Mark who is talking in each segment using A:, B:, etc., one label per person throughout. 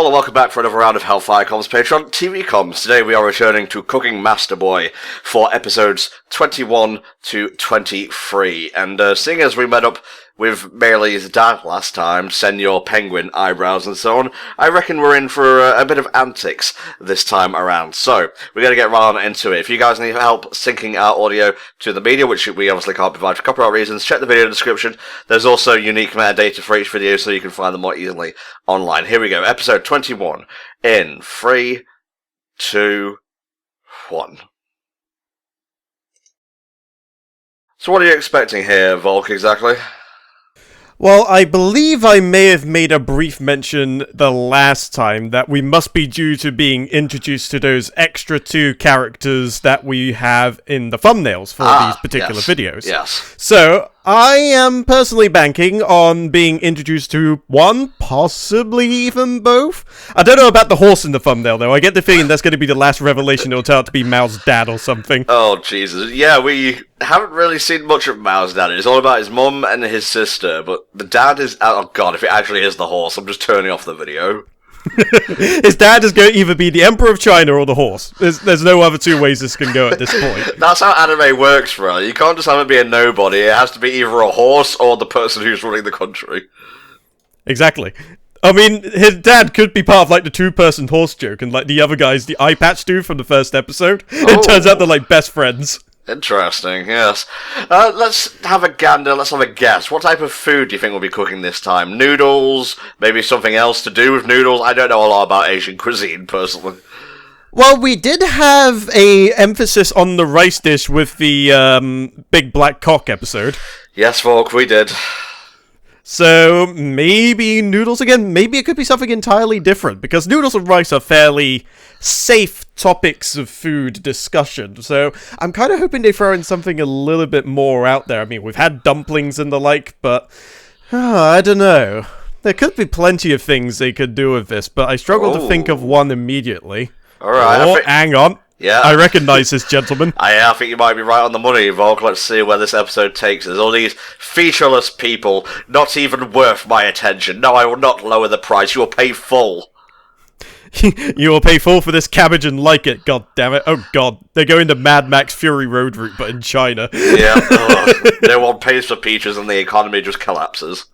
A: all, and welcome back for another round of HellfireComms Patron-funded. Today we are returning to Cooking Master Boy for episodes 21 to 23. And seeing as we met up with Bailey's dad last time, Senor Penguin eyebrows and so on, I reckon we're in for a bit of antics this time around. So, we're going to get right on into it. If you guys need help syncing our audio to the media, which we obviously can't provide for copyright reasons, check the video description. There's also unique metadata for each video so you can find them more easily online. Here we go, episode 21 in 3, 2, 1. So what are you expecting here, Volk, exactly?
B: Well, I believe I may have made a brief mention the last time that we must be due to being introduced to those extra 2 characters that we have in the thumbnails for these particular videos.
A: Yes.
B: So, I am personally banking on being introduced to one, possibly even both. I don't know about the horse in the thumbnail, though. I get the feeling that's going to be the last revelation. It'll turn out to be Mao's dad or something.
A: Oh, Jesus. Yeah, we haven't really seen much of Mao's dad. It's all about his mum and his sister, but the dad is... Oh, God, if it actually is the horse, I'm just turning off the video.
B: His dad is going to either be the Emperor of China or the horse. There's no other 2 ways this can go at this point.
A: That's how anime works, bro. You can't just have it be a nobody. It has to be either a horse or the person who's running the country.
B: Exactly. I mean, his dad could be part of, like, the 2-person horse joke, and, like, the other guy's the eye patch dude from the first episode. Oh. It turns out they're, like, best friends.
A: Interesting, yes. Let's have a gander, let's have a guess. What type of food do you think we'll be cooking this time? Noodles? Maybe something else to do with noodles? I don't know a lot about Asian cuisine, personally.
B: Well, we did have a emphasis on the rice dish with the Big Black Cock episode.
A: Yes, Volk, we did.
B: So, maybe noodles again? Maybe it could be something entirely different, because noodles and rice are fairly safe topics of food discussion, so I'm kind of hoping they throw in something a little bit more out there. I mean, we've had dumplings and the like, but I don't know. There could be plenty of things they could do with this, but I struggle to think of one immediately.
A: Alright,
B: hang on.
A: Yeah.
B: I recognise this gentleman.
A: I think you might be right on the money, Volk. Let's see where this episode takes us. All these featureless people, not even worth my attention. No, I will not lower the price. You will pay full.
B: You will pay full for this cabbage and like it, god damn it. Oh god, they're going the Mad Max Fury Road route, but in China.
A: Yeah, no one pays for peaches and the economy just collapses.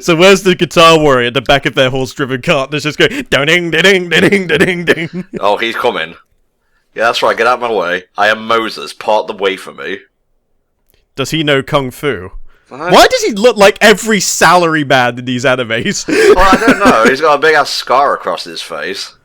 B: So where's the guitar warrior at the back of their horse-driven cart that's just going ding ding ding ding ding ding?
A: Oh, he's coming. Yeah, that's right, get out of my way. I am Moses, part the way for me.
B: Does he know Kung Fu? Why does he look like every salary man in these animes?
A: Well, I don't know, he's got a big-ass scar across his face.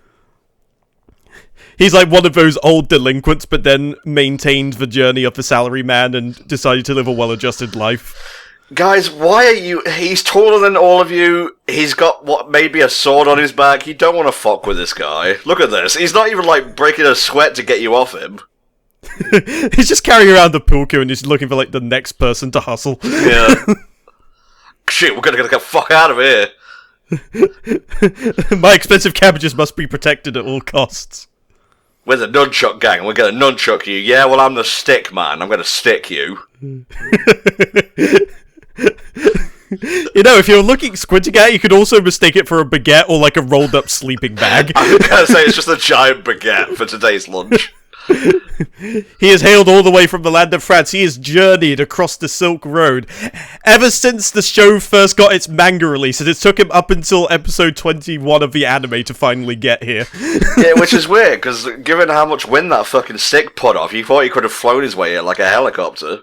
B: He's like one of those old delinquents, but then maintained the journey of the salary man and decided to live a well-adjusted life.
A: Guys, why are you... He's taller than all of you. He's got, what, maybe a sword on his back. You don't want to fuck with this guy. Look at this. He's not even, like, breaking a sweat to get you off him.
B: He's just carrying around the pool cue and he's looking for, like, the next person to hustle.
A: Yeah. Shit, we're gonna get the fuck out of here.
B: My expensive cabbages must be protected at all costs.
A: We're the nunchuck gang. We're gonna nunchuck you. Yeah, well, I'm the stick man. I'm gonna stick you.
B: You know, if you're squinting at it, you could also mistake it for a baguette or like a rolled up sleeping bag.
A: I'm gonna say it's just a giant baguette for today's lunch.
B: He has hailed all the way from the land of France. He has journeyed across the Silk Road. Ever since the show first got its manga release, and it took him up until episode 21 of the anime to finally get here.
A: Yeah, which is weird, because given how much wind that fucking stick put off, you thought he could have flown his way here like a helicopter.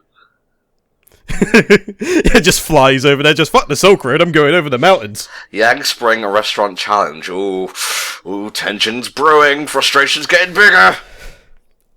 B: It just flies over there, just fuck the Silk Road, I'm going over the mountains.
A: Yang Spring Restaurant Challenge. Ooh, tension's brewing, frustration's getting bigger.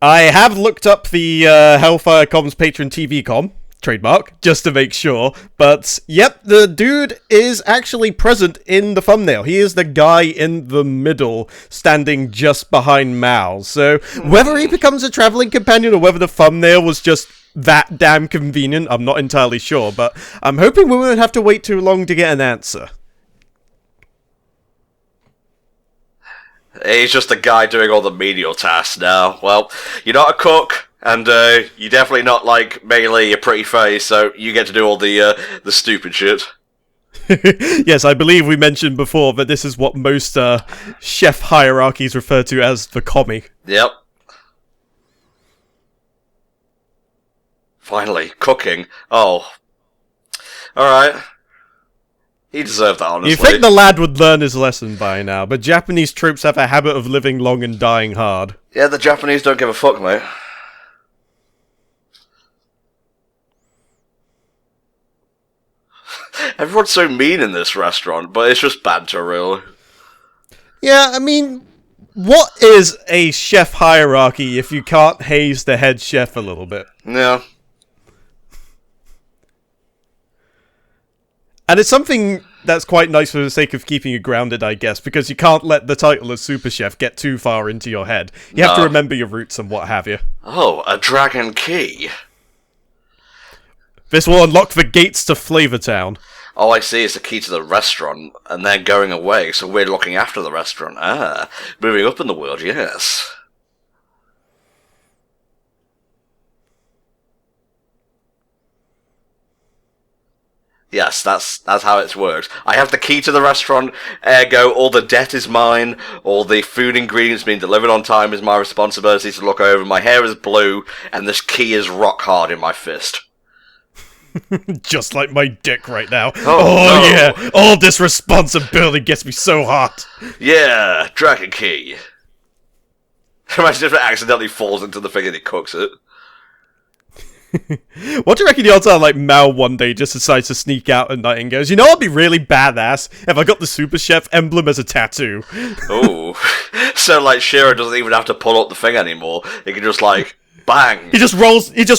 B: I have looked up the HellfireComms Patron TV com, trademark, just to make sure, but yep, the dude is actually present in the thumbnail. He is the guy in the middle, standing just behind Mao. So, whether he becomes a traveling companion or whether the thumbnail was just that damn convenient, I'm not entirely sure, but I'm hoping we won't have to wait too long to get an answer.
A: He's just a guy doing all the menial tasks now. Well, you're not a cook, and you're definitely not like Bailey, your pretty face, so you get to do all the stupid shit.
B: Yes, I believe we mentioned before that this is what most chef hierarchies refer to as the commie.
A: Yep. Finally, cooking. Oh. Alright. He deserved that, honestly.
B: You think the lad would learn his lesson by now, but Japanese troops have a habit of living long and dying hard.
A: Yeah, the Japanese don't give a fuck, mate. Everyone's so mean in this restaurant, but it's just banter, really.
B: Yeah, I mean, what is a chef hierarchy if you can't haze the head chef a little bit?
A: Yeah.
B: And it's something that's quite nice for the sake of keeping you grounded, I guess, because you can't let the title of Super Chef get too far into your head. You have to remember your roots and what have you.
A: Oh, a dragon key.
B: This will unlock the gates to Flavor Town.
A: Oh, I see, it's a key to the restaurant, and they're going away, so we're looking after the restaurant. Ah, moving up in the world, yes. Yes, that's how it's worked. I have the key to the restaurant, ergo all the debt is mine, all the food ingredients being delivered on time is my responsibility to look over, my hair is blue, and this key is rock hard in my fist.
B: Just like my dick right now.
A: Oh no.
B: Yeah, all this responsibility gets me so hot.
A: Yeah, dragon key. Imagine if it accidentally falls into the thing and it cooks it.
B: What do you reckon the odds are, like, Mao one day just decides to sneak out at night and goes, you know what'd be really badass if I got the Super Chef emblem as a tattoo?
A: Ooh. So, like, Shiro doesn't even have to pull up the thing anymore. He can just, like, bang.
B: He just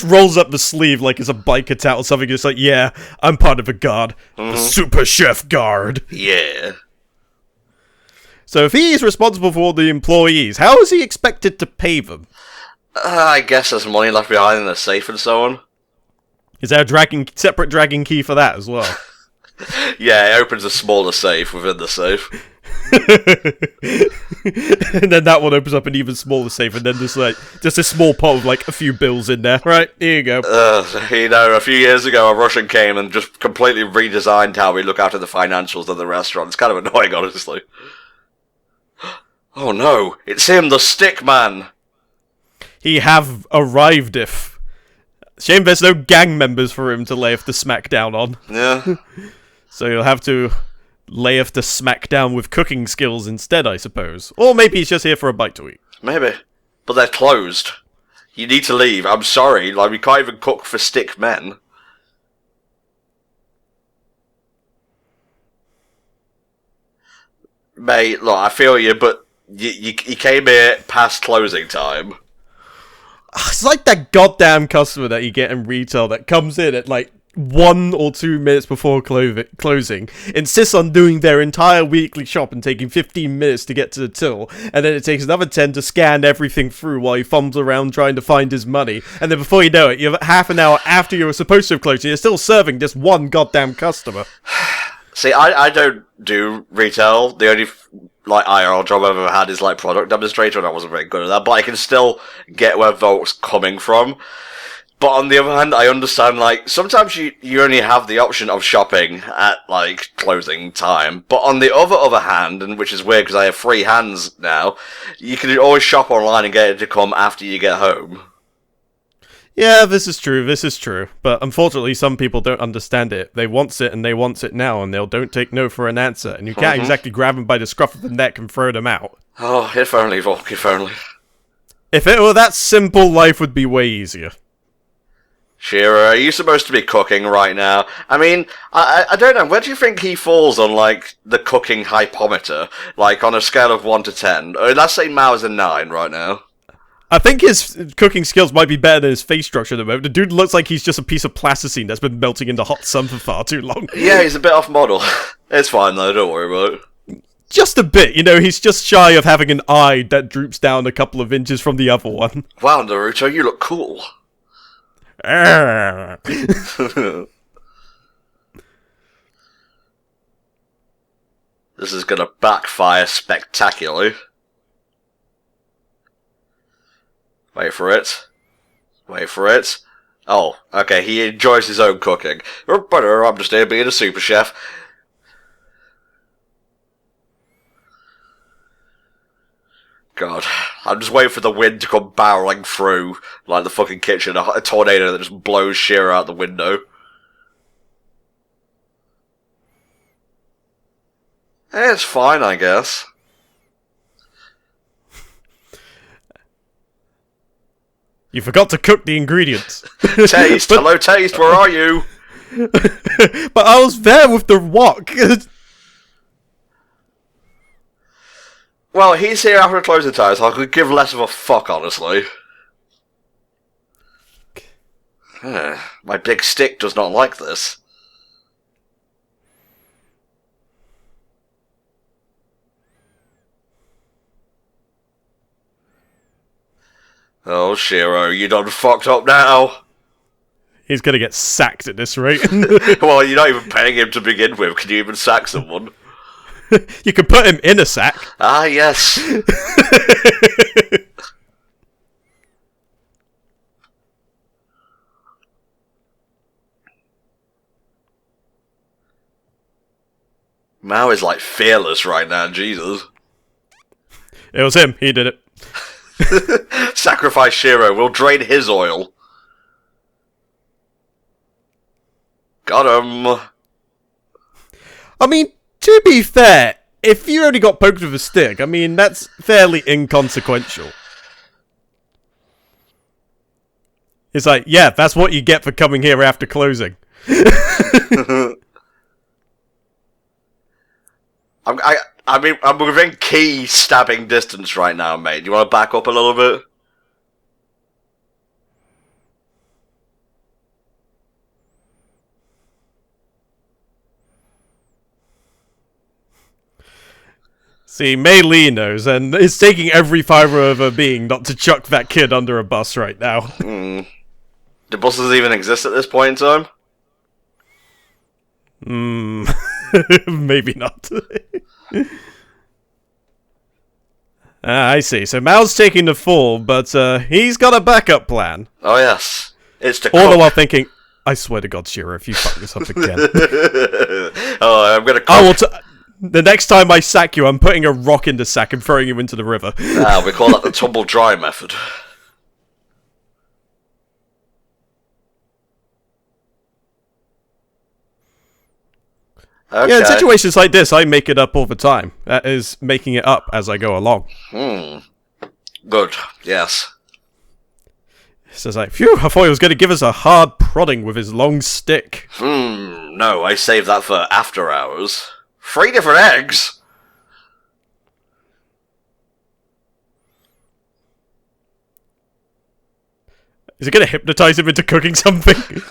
B: rolls up the sleeve like it's a biker tat or something. It's like, yeah, I'm part of a guard. The Super Chef Guard.
A: Yeah.
B: So if he's responsible for all the employees, how is he expected to pay them?
A: I guess there's money left behind in the safe and so on.
B: Is there a separate dragon key for that as well?
A: Yeah, it opens a smaller safe within the safe.
B: And then that one opens up an even smaller safe, and then there's like just a small pot of like a few bills in there. Right, here you go.
A: You know, a few years ago a Russian came and just completely redesigned how we look after the financials of the restaurant. It's kind of annoying, honestly. Oh no, it's him, the stick man.
B: He have arrived if. Shame there's no gang members for him to lay off the smackdown on.
A: Yeah.
B: So you'll have to lay off the smackdown with cooking skills instead, I suppose. Or maybe he's just here for a bite to eat.
A: Maybe. But they're closed. You need to leave. I'm sorry. Like, we can't even cook for stick men. Mate, look, I feel you, but you came here past closing time.
B: It's like that goddamn customer that you get in retail that comes in at like 1 or 2 minutes before closing, insists on doing their entire weekly shop and taking 15 minutes to get to the till, and then it takes another 10 to scan everything through while he fumbles around trying to find his money, and then before you know it, you're half an hour after you were supposed to have closed, and you're still serving just one goddamn customer.
A: See, I don't do retail. The only like IRL job I've ever had is like product demonstrator, and I wasn't very good at that. But I can still get where folks coming from. But on the other hand, I understand like sometimes you only have the option of shopping at like closing time. But on the other hand, and which is weird because I have free hands now, you can always shop online and get it to come after you get home.
B: Yeah, this is true, but unfortunately some people don't understand it. They wants it, and they wants it now, and they don't take no for an answer, and you can't exactly grab them by the scruff of the neck and throw them out.
A: Oh, if only, Volk, if only.
B: If it were that simple, life would be way easier.
A: Shiro, are you supposed to be cooking right now? I mean, I don't know, where do you think he falls on, like, the cooking hypometer? Like, on a scale of 1 to 10? Or let's say Mao's a 9 right now.
B: I think his cooking skills might be better than his face structure at the moment. The dude looks like he's just a piece of plasticine that's been melting in the hot sun for far too long.
A: Yeah, he's a bit off model. It's fine though, don't worry about it.
B: Just a bit, you know, he's just shy of having an eye that droops down a couple of inches from the other one.
A: Wow, Naruto, you look cool. This is gonna backfire spectacularly. Wait for it. Wait for it. Oh, okay, he enjoys his own cooking. I'm just here being a super chef. God, I'm just waiting for the wind to come barreling through, like the fucking kitchen, a tornado that just blows Shiro out the window. It's fine, I guess.
B: You forgot to cook the ingredients.
A: Taste, hello Taste, where are you?
B: But I was there with the wok.
A: Well, he's here after closing time, so I could give less of a fuck, honestly. My big stick does not like this. Oh, Shiro, you done fucked up now.
B: He's gonna get sacked at this rate.
A: Well, you're not even paying him to begin with. Can you even sack someone?
B: You could put him in a sack.
A: Ah, yes. Mao is like fearless right now, Jesus.
B: It was him. He did it.
A: Sacrifice Shiro. We'll drain his oil. Got him.
B: I mean, to be fair, if you only got poked with a stick, I mean, that's fairly inconsequential. It's like, yeah, that's what you get for coming here after closing.
A: I mean, I'm within key stabbing distance right now, mate. Do you want to back up a little bit?
B: See, Mei Li knows, and it's taking every fibre of her being not to chuck that kid under a bus right now.
A: Do buses even exist at this point in time?
B: Maybe not. I see. So Mao's taking the fall, but he's got a backup plan.
A: Oh, yes. It's to
B: All the
A: cook.
B: while thinking, I swear to God, Shiro, if you fuck this up again.
A: Oh, I'm gonna cook.
B: The next time I sack you, I'm putting a rock in the sack and throwing you into the river.
A: We call that the tumble dry method. Okay.
B: Yeah, in situations like this, I make it up all the time. That is, making it up as I go along.
A: Good, yes.
B: So it's like, phew, I thought he was going to give us a hard prodding with his long stick.
A: No, I saved that for after hours. 3 different eggs?
B: Is it going to hypnotize him into cooking something?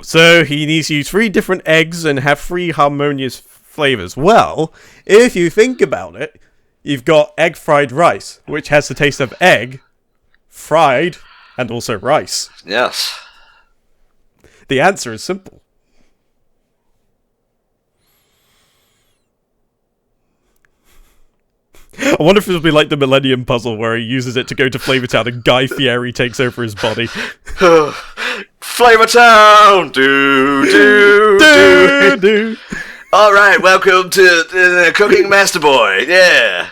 B: So, he needs to use 3 different eggs and have 3 harmonious flavors. Well, if you think about it, you've got egg fried rice, which has the taste of egg, fried, and also rice.
A: Yes.
B: The answer is simple. I wonder if it'll be like the Millennium Puzzle where he uses it to go to Flavor Town and Guy Fieri takes over his body.
A: Flavor Town! Do. Alright, welcome to Cooking Master Boy, yeah.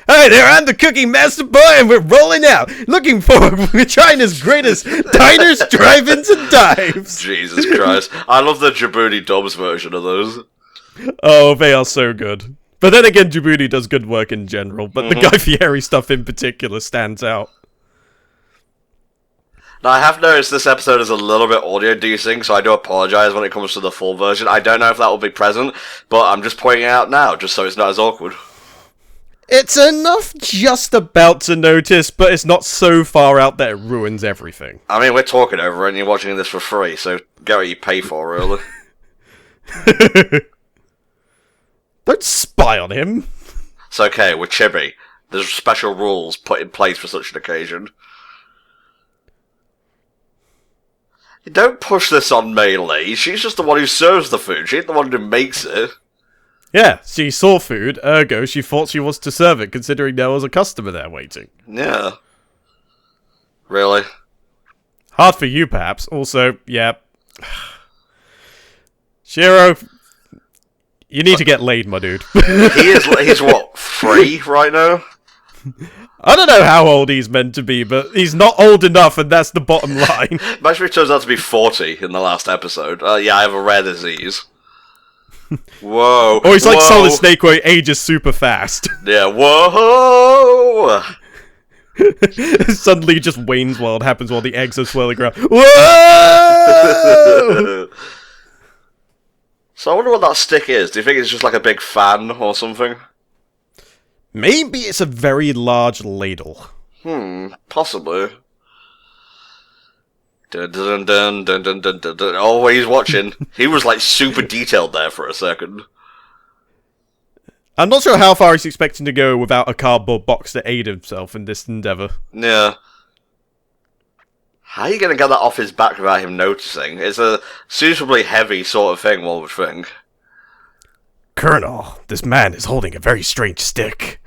B: Hey there, I'm the Cooking Master Boy and we're rolling out. Looking forward to China's greatest diners, drive-ins, and dives.
A: Jesus Christ. I love the Djibouti Dubs version of those.
B: Oh, they are so good. But then again, Djibouti does good work in general, but the Guy Fieri stuff in particular stands out.
A: Now, I have noticed this episode is a little bit audio desync, so I do apologize when it comes to the full version. I don't know if that will be present, but I'm just pointing it out now, just so it's not as awkward.
B: It's enough just about to notice, but it's not so far out that it ruins everything.
A: I mean, we're talking over it and you're watching this for free, so get what you pay for, really.
B: Don't spy on him.
A: It's okay, we're chibi. There's special rules put in place for such an occasion. Don't push this on Mei Li. She's just the one who serves the food. She ain't the one who makes it.
B: Yeah, she saw food, ergo she thought she was to serve it, considering there was a customer there waiting.
A: Yeah. Really?
B: Hard for you, perhaps. Also, yeah. Shiro, You need to get laid, my dude.
A: He's what, 3 right now?
B: I don't know how old he's meant to be, but he's not old enough, and that's the bottom line.
A: Imagine if he turns out to be 40 in the last episode. Yeah, I have a rare disease. Whoa.
B: Or he's like Solid Snake where he ages super fast.
A: Yeah, whoa!
B: Suddenly just Wayne's World happens while the eggs are swirling around. Whoa!
A: So I wonder what that stick is. Do you think it's just like a big fan or something?
B: Maybe it's a very large ladle.
A: Possibly. Dun, dun, dun, dun, dun, dun, dun, dun. Oh, he's watching. He was like super detailed there for a second.
B: I'm not sure how far he's expecting to go without a cardboard box to aid himself in this endeavour.
A: Yeah. How are you going to get that off his back without him noticing? It's a suitably heavy sort of thing, one would think.
B: Colonel, this man is holding a very strange stick.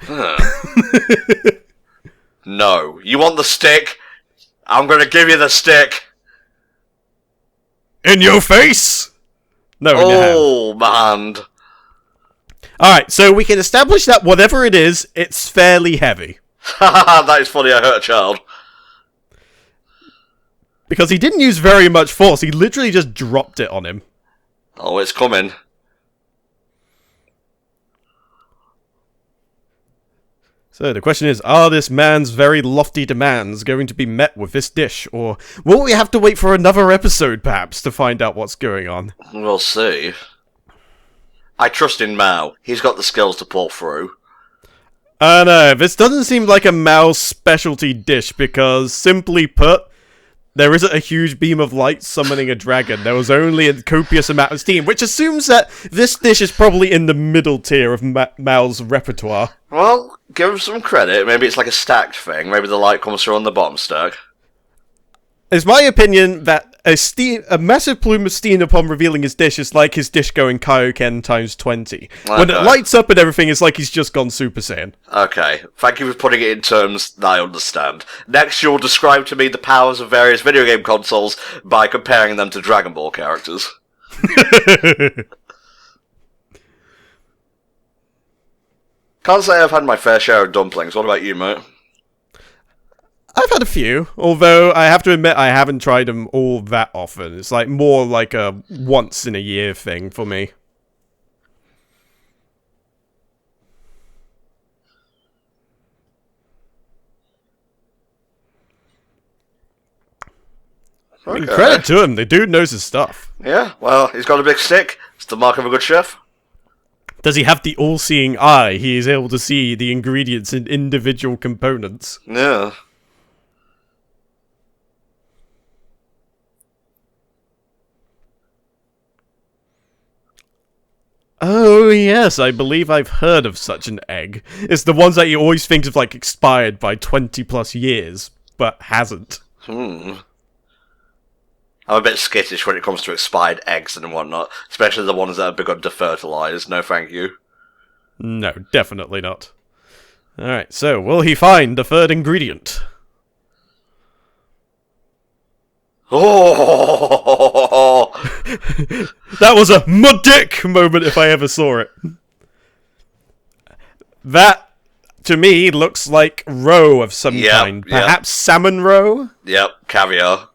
A: No. You want the stick? I'm going to give you the stick.
B: In your face? No, in your hand.
A: Oh, man.
B: Alright, so we can establish that whatever it is, it's fairly heavy.
A: That is funny, I hurt a child.
B: Because he didn't use very much force, he literally just dropped it on him.
A: Oh, it's coming.
B: So the question is, are this man's very lofty demands going to be met with this dish, or will we have to wait for another episode, perhaps, to find out what's going on?
A: We'll see. I trust in Mao. He's got the skills to pull through.
B: I know, this doesn't seem like a Mao's specialty dish, because, simply put, there isn't a huge beam of light summoning a dragon. There was only a copious amount of steam, which assumes that this dish is probably in the middle tier of Mao's repertoire.
A: Well, give him some credit. Maybe it's like a stacked thing. Maybe the light comes through on the bottom stack.
B: It's my opinion that a massive plume of steam upon revealing his dish is like his dish going Kaioken times 20.
A: Okay.
B: When it lights up and everything, it's like he's just gone Super Saiyan.
A: Okay, thank you for putting it in terms that I understand. Next, you'll describe to me the powers of various video game consoles by comparing them to Dragon Ball characters. Can't say I've had my fair share of dumplings. What about you, mate?
B: I've had a few, although I have to admit I haven't tried them all that often. It's like more like a once-in-a-year thing for me. I mean, credit to him, the dude knows his stuff.
A: Yeah, well, he's got a big stick. It's the mark of a good chef.
B: Does he have the all-seeing eye? He is able to see the ingredients in individual components.
A: Yeah.
B: Oh, yes, I believe I've heard of such an egg. It's the ones that you always think of, like, expired by 20 plus years, but hasn't.
A: I'm a bit skittish when it comes to expired eggs and whatnot, especially the ones that have begun to fertilise. No thank you.
B: No, definitely not. Alright, so, will he find the third ingredient?
A: Oh!
B: That was a mud-dick moment if I ever saw it. That, to me, looks like roe of some kind. Perhaps salmon roe?
A: Yep, caviar.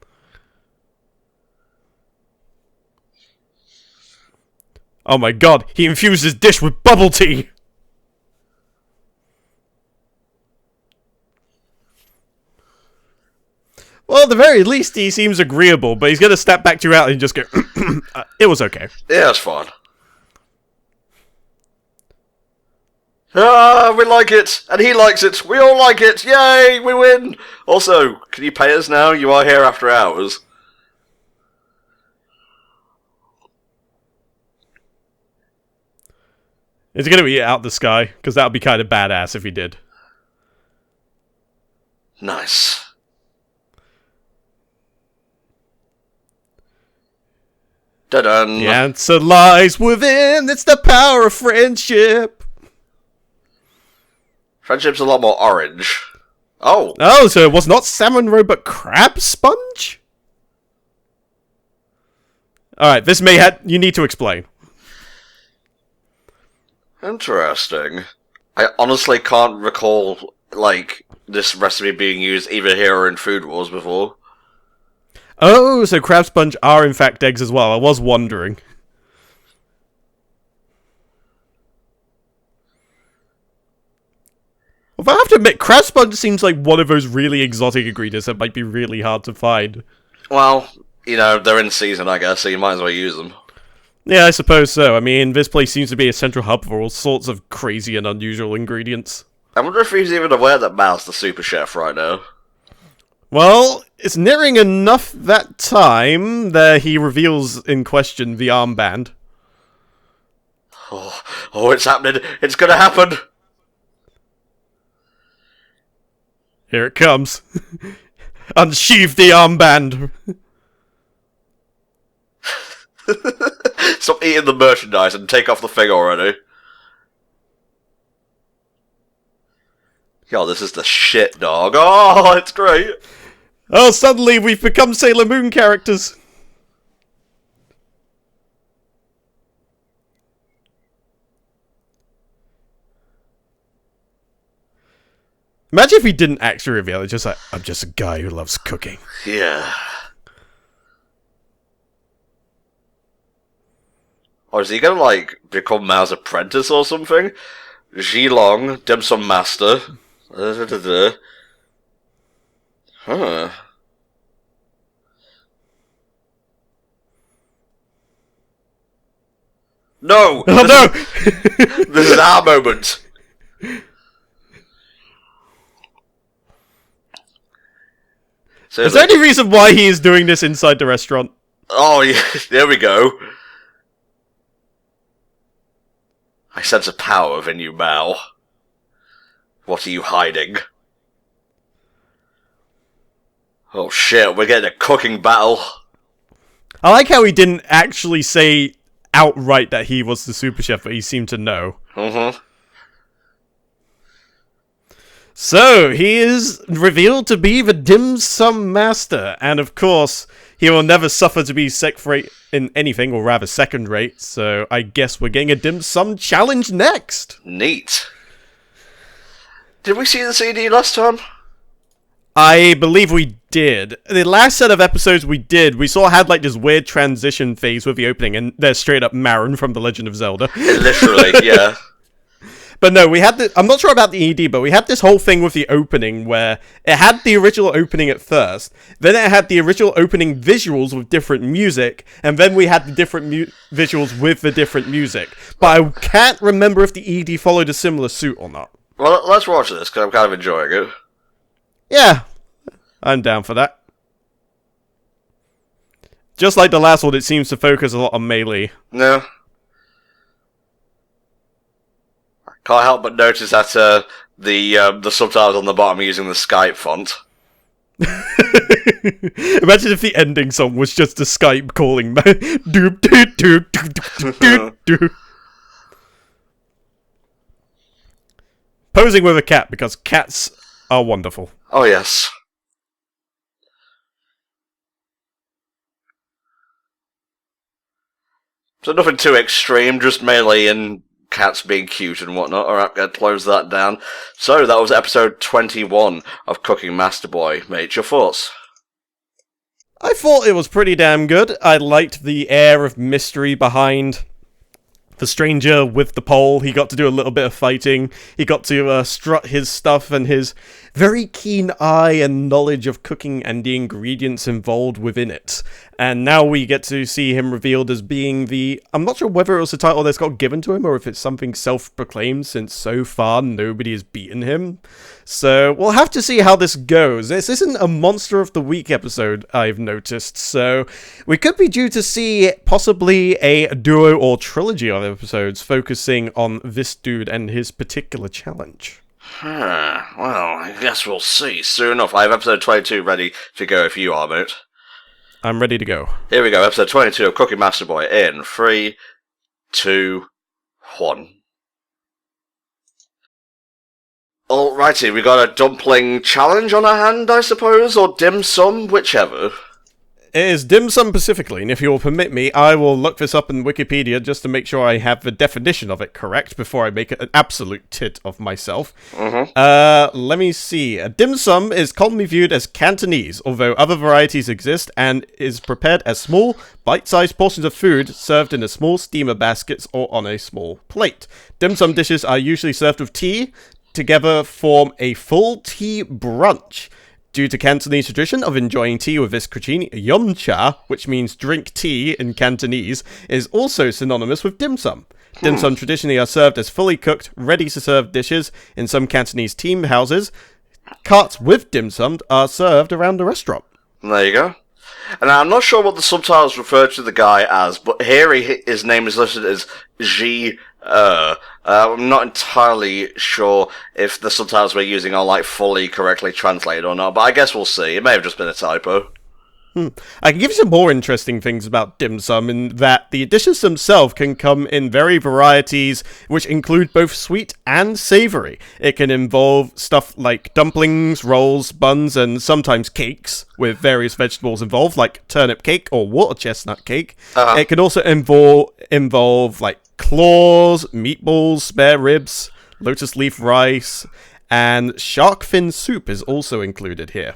B: Oh my god, he infused his dish with bubble tea! Well, at the very least, he seems agreeable, but he's gonna step back to you out and just go, it was okay.
A: Yeah, it's fine. Ah, we like it, and he likes it. We all like it. Yay, we win. Also, can you pay us now? You are here after hours.
B: Is he gonna eat out the sky? Because that would be kind of badass if he did.
A: Nice. Dun-dun.
B: The answer lies within. It's the power of friendship.
A: Friendship's a lot more orange. Oh.
B: Oh, so it was not salmon roe, but crab sponge? Alright, this may have... You need to explain.
A: Interesting. I honestly can't recall, like, this recipe being used either here or in Food Wars before.
B: Oh, so crab sponge are in fact eggs as well. I was wondering. Although I have to admit, crab sponge seems like one of those really exotic ingredients that might be really hard to find.
A: Well, you know, they're in season, I guess, so you might as well use them.
B: Yeah, I suppose so. I mean, this place seems to be a central hub for all sorts of crazy and unusual ingredients.
A: I wonder if he's even aware that Mal's the super chef right now.
B: Well, it's nearing enough that time that he reveals in question the armband.
A: Oh, it's happening. It's gonna happen.
B: Here it comes. Unsheathe the armband.
A: Stop eating the merchandise and take off the thing already. Yo, this is the shit, dog. Oh, it's great.
B: Oh, suddenly we've become Sailor Moon characters. Imagine if he didn't actually reveal it, just like, I'm just a guy who loves cooking.
A: Yeah. Or is he gonna, like, become Mao's apprentice or something? Zhilong, dim sum master. Huh. No!
B: Oh no!
A: This is our moment!
B: Is there any reason why he is doing this inside the restaurant?
A: Oh, yeah, there we go. I sense a power within you, Mao. What are you hiding? Oh shit, we're getting a cooking battle.
B: I like how he didn't actually say outright that he was the super chef, but he seemed to know.
A: Mm-hmm.
B: So, he is revealed to be the dim sum master, and of course, he will never suffer to be second-rate in anything, or rather second-rate, so I guess we're getting a dim sum challenge next!
A: Neat. Did we see the CD last time?
B: I believe we did. The last set of episodes we did, we sort of had like this weird transition phase with the opening, and they're straight up Marin from The Legend of Zelda.
A: Literally, yeah.
B: But no, we had I'm not sure about the ED, but we had this whole thing with the opening where it had the original opening at first, then it had the original opening visuals with different music, and then we had the different visuals with the different music. But I can't remember if the ED followed a similar suit or not.
A: Well, let's watch this, because I'm kind of enjoying it.
B: Yeah, I'm down for that. Just like the last one, it seems to focus a lot on melee.
A: No. Can't help but notice that the subtitles on the bottom are using the Skype font.
B: Imagine if the ending song was just a Skype calling. Doop, doop, doop, doop, doop, doop. Posing with a cat, because cats are wonderful.
A: Oh, yes. So nothing too extreme, just melee and cats being cute and whatnot. Alright, gotta close that down. So, that was episode 21 of Cooking Master Boy. Mate, your thoughts?
B: I thought it was pretty damn good. I liked the air of mystery behind the stranger with the pole. He got to do a little bit of fighting. He got to strut his stuff and his very keen eye and knowledge of cooking and the ingredients involved within it. And now we get to see him revealed as being the... I'm not sure whether it was the title that's got given to him or if it's something self-proclaimed, since so far nobody has beaten him. So we'll have to see how this goes. This isn't a Monster of the Week episode, I've noticed, so we could be due to see possibly a duo or trilogy of episodes focusing on this dude and his particular challenge.
A: Well, I guess we'll see soon enough. I have episode 22 ready to go if you are, mate.
B: I'm ready to go.
A: Here we go, episode 22 of Cooking Master Boy in 3, 2, 1. Alrighty, we got a dumpling challenge on our hand, I suppose, or dim sum, whichever.
B: It is dim sum specifically, and if you will permit me, I will look this up in Wikipedia just to make sure I have the definition of it correct before I make an absolute tit of myself. Let me see. A dim sum is commonly viewed as Cantonese, although other varieties exist, and is prepared as small, bite-sized portions of food served in a small steamer baskets or on a small plate. Dim sum dishes are usually served with tea, together form a full tea brunch. Due to Cantonese tradition of enjoying tea with this cuisine, yum cha, which means drink tea in Cantonese, is also synonymous with dim sum. Dim sum traditionally are served as fully cooked, ready-to-serve dishes in some Cantonese team houses. Carts with dim sum are served around the restaurant.
A: There you go. And I'm not sure what the subtitles refer to the guy as, but here his name is listed as Ji. I'm not entirely sure if the subtitles we're using are like fully correctly translated or not, but I guess we'll see. It may have just been a typo.
B: I can give you some more interesting things about dim sum in that the dishes themselves can come in very varieties which include both sweet and savoury. It can involve stuff like dumplings, rolls, buns, and sometimes cakes with various vegetables involved, like turnip cake or water chestnut cake. It can also involve like claws, meatballs, spare ribs, lotus leaf rice, and shark fin soup is also included here.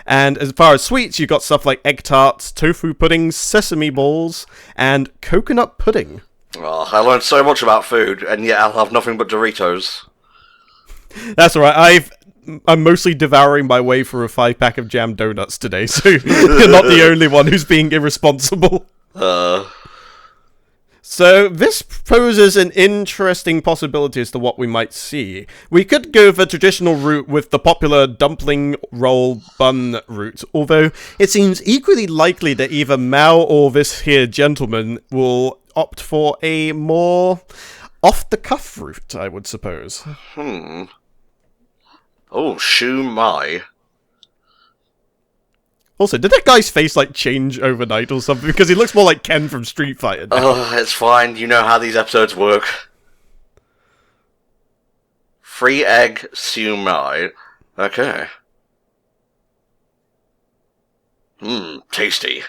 B: And as far as sweets, you've got stuff like egg tarts, tofu puddings, sesame balls, and coconut pudding.
A: Oh, I learned so much about food, and yet I'll have nothing but Doritos.
B: That's alright, I'm mostly devouring my way through a 5-pack of jam donuts today, so you're not the only one who's being irresponsible. So this poses an interesting possibility as to what we might see. We could go the traditional route with the popular dumpling roll bun route, although it seems equally likely that either Mao or this here gentleman will opt for a more off-the-cuff route, I would suppose.
A: Oh, shoo my.
B: Also, did that guy's face, like, change overnight or something? Because he looks more like Ken from Street Fighter now.
A: Oh, it's fine. You know how these episodes work. Free egg siumai. Okay. Tasty.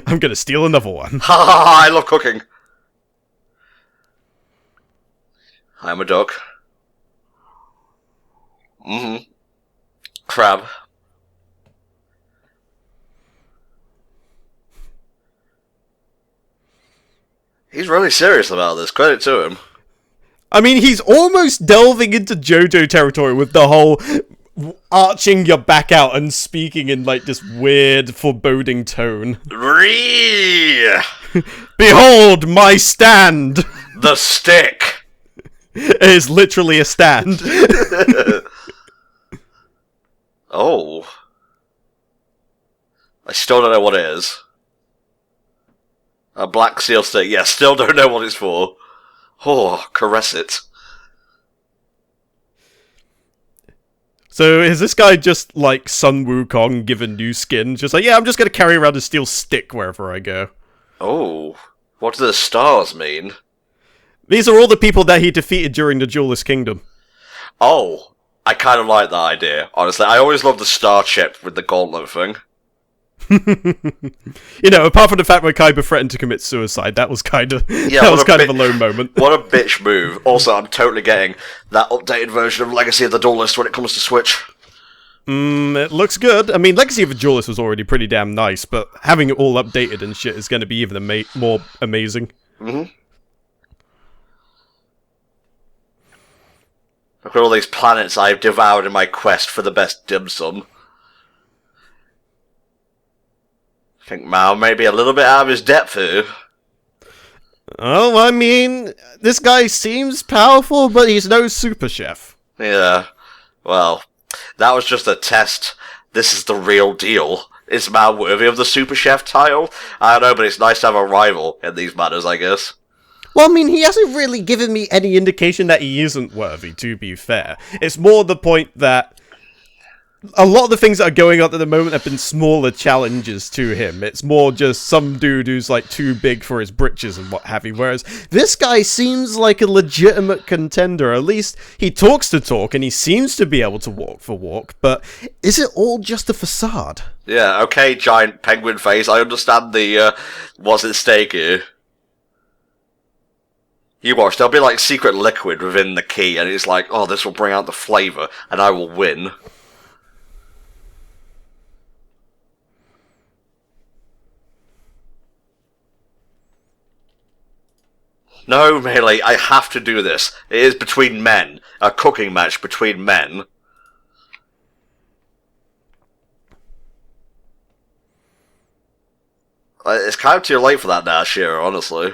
B: I'm gonna steal another one.
A: Ha ha ha, I love cooking. I'm a duck. Crab. He's really serious about this. Credit to him.
B: I mean, he's almost delving into JoJo territory with the whole arching your back out and speaking in, like, this weird, foreboding tone. Behold my stand!
A: The stick!
B: It is literally a stand.
A: Oh. I still don't know what it is. A black seal stick. Yeah, still don't know what it's for. Oh, caress it.
B: So is this guy just like Sun Wukong given new skin? Just like, yeah, I'm just gonna carry around a steel stick wherever I go.
A: Oh. What do the stars mean?
B: These are all the people that he defeated during the Duelist Kingdom.
A: Oh. I kind of like that idea, honestly. I always loved the star chip with the gauntlet thing.
B: You know, apart from the fact where Kaiba threatened to commit suicide, that was kind of a low moment.
A: What a bitch move. Also, I'm totally getting that updated version of Legacy of the Duelist when it comes to Switch.
B: It looks good. I mean, Legacy of the Duelist was already pretty damn nice, but having it all updated and shit is going to be even more amazing.
A: Look at all these planets I've devoured in my quest for the best dim sum. I think Mao may be a little bit out of his depth here.
B: Oh, I mean, this guy seems powerful, but he's no super chef.
A: Yeah. Well, that was just a test. This is the real deal. Is Mao worthy of the super chef title? I don't know, but it's nice to have a rival in these matters, I guess.
B: Well, I mean, he hasn't really given me any indication that he isn't worthy, to be fair. It's more the point that a lot of the things that are going on at the moment have been smaller challenges to him. It's more just some dude who's like too big for his britches and what have you. Whereas this guy seems like a legitimate contender. At least he talks the talk and he seems to be able to walk the walk. But is it all just a facade?
A: Yeah, okay, giant penguin face. I understand the what's at stake here. You watch, there'll be like secret liquid within the key, and it's like, oh, this will bring out the flavour, and I will win. No, Melee, I have to do this. It is between men. A cooking match between men. It's kind of too late for that now, Shira, honestly.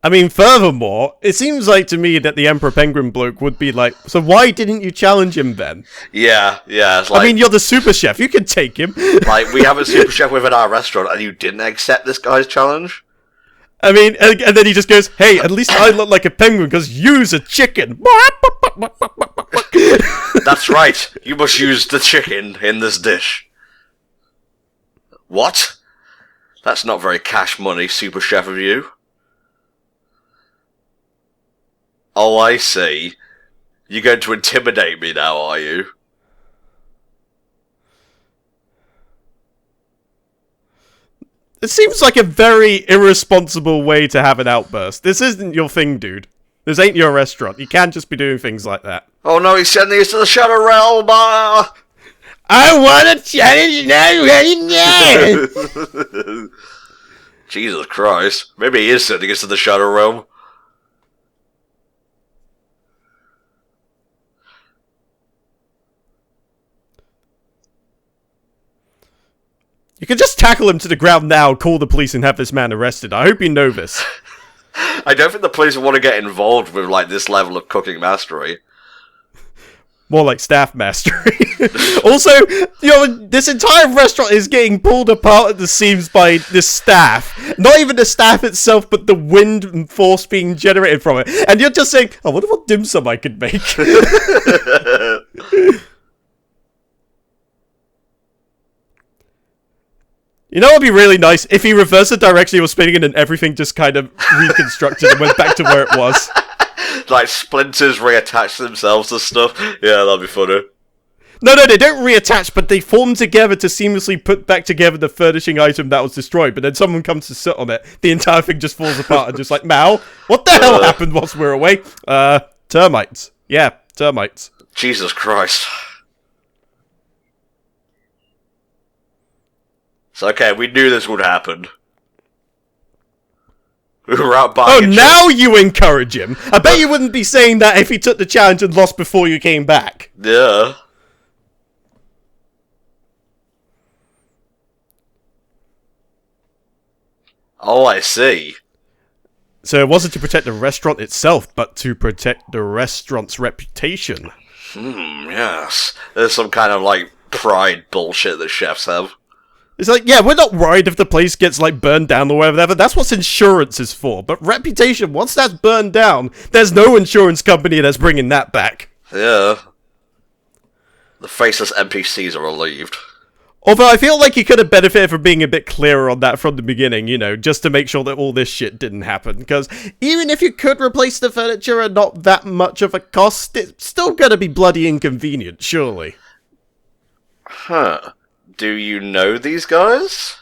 B: I mean, furthermore, it seems like to me that the Emperor Penguin bloke would be like, so why didn't you challenge him then?
A: Yeah, it's like...
B: I mean, you're the super chef, you can take him.
A: Like, we have a super chef within our restaurant, and you didn't accept this guy's challenge?
B: I mean, and then he just goes, hey, at least I look like a penguin, because you's a chicken.
A: That's right, you must use the chicken in this dish. What? That's not very cash money, super chef of you. Oh, I see. You're going to intimidate me now, are you?
B: It seems like a very irresponsible way to have an outburst. This isn't your thing, dude. This ain't your restaurant. You can't just be doing things like that.
A: Oh no, he's sending us to the Shadow Realm!
B: I want a challenge now, right now!
A: Jesus Christ. Maybe he is sending us to the Shadow Realm.
B: You can just tackle him to the ground now, call the police, and have this man arrested. I hope you know this.
A: I don't think the police want to get involved with, like, this level of cooking mastery.
B: More like staff mastery. Also, you know, this entire restaurant is getting pulled apart at the seams by this staff. Not even the staff itself, but the wind and force being generated from it. And you're just saying, I wonder what dim sum I could make. You know what would be really nice? If he reversed the direction he was spinning in and everything just kind of reconstructed and went back to where it was.
A: Like splinters reattach themselves to stuff. Yeah, that'd be funny.
B: No, they don't reattach, but they form together to seamlessly put back together the furnishing item that was destroyed. But then someone comes to sit on it, the entire thing just falls apart and just like, Mal, what the hell happened whilst we were away? Termites. Yeah, termites.
A: Jesus Christ. It's okay, we knew this would happen. We were out buying
B: now you encourage him. I bet you wouldn't be saying that if he took the challenge and lost before you came back.
A: Yeah. Oh, I see.
B: So it wasn't to protect the restaurant itself, but to protect the restaurant's reputation.
A: Yes. There's some kind of, like, pride bullshit that chefs have.
B: It's like, yeah, we're not worried if the place gets, like, burned down or whatever. That's what insurance is for. But reputation, once that's burned down, there's no insurance company that's bringing that back.
A: Yeah. The faceless NPCs are relieved.
B: Although I feel like you could have benefited from being a bit clearer on that from the beginning, you know, just to make sure that all this shit didn't happen. Because even if you could replace the furniture at not that much of a cost, it's still gonna be bloody inconvenient, surely.
A: Huh. Do you know these guys?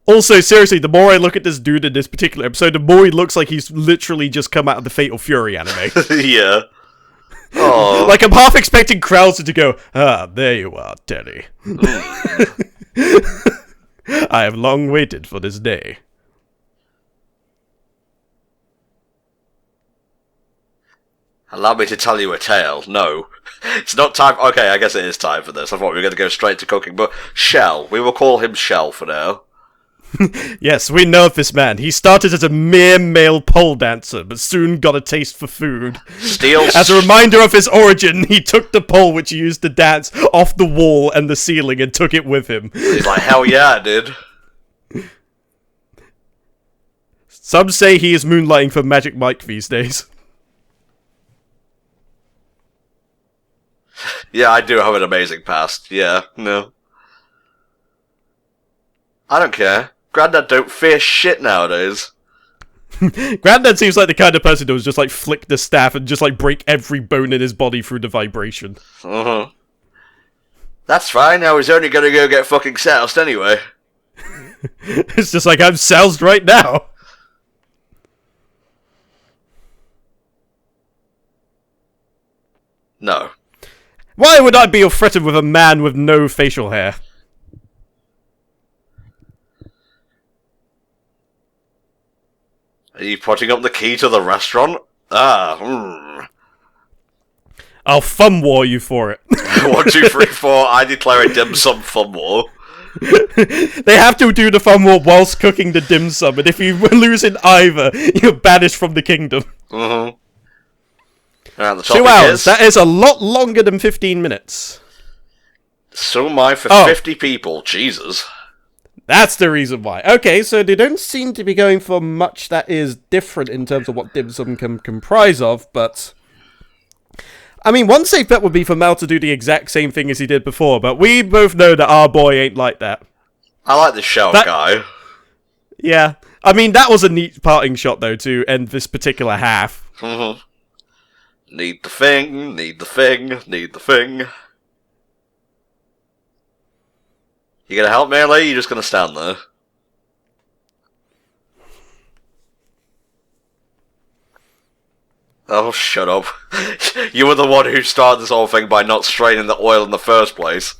B: Also, seriously, the more I look at this dude in this particular episode, the more he looks like he's literally just come out of the Fatal Fury anime.
A: Yeah. Oh.
B: Like, I'm half expecting Krauser to go, there you are, Terry. I have long waited for this day.
A: Allow me to tell you a tale. No. It's not time... Okay, I guess it is time for this. I thought we were going to go straight to cooking, but Shell. We will call him Shell for now.
B: Yes, we know of this man. He started as a mere male pole dancer, but soon got a taste for food. As a reminder of his origin, he took the pole which he used to dance off the wall and the ceiling and took it with him.
A: He's like, hell yeah, I did.
B: Some say he is moonlighting for Magic Mike these days.
A: Yeah, I do have an amazing past. Yeah, no. I don't care. Granddad don't fear shit nowadays.
B: Granddad seems like the kind of person who would just, like, flick the staff and just, like, break every bone in his body through the vibration.
A: Uh-huh. That's fine, I was only gonna go get fucking soused anyway.
B: It's just like, I'm soused right now.
A: No.
B: Why would I be threatened with a man with no facial hair?
A: Are you putting up the key to the restaurant? Ah,
B: I'll thumb war you for it.
A: 1, 2, 3, 4, I declare a dim sum fun war.
B: They have to do the thumb war whilst cooking the dim sum, and if you lose in either, you're banished from the kingdom.
A: Mm-hmm. And the topic
B: 2 hours,
A: is...
B: that is a lot longer than 15 minutes.
A: So am I for 50 people, Jesus.
B: That's the reason why. Okay, so they don't seem to be going for much that is different in terms of what dim sum can comprise of, but... I mean, one safe bet would be for Mal to do the exact same thing as he did before, but we both know that our boy ain't like that.
A: I like the shower guy.
B: Yeah. I mean, that was a neat parting shot, though, to end this particular half.
A: Mm-hmm. Need the thing, need the thing, need the thing. You gonna help Melee? You're just gonna stand there. Oh, shut up. You were the one who started this whole thing by not straining the oil in the first place.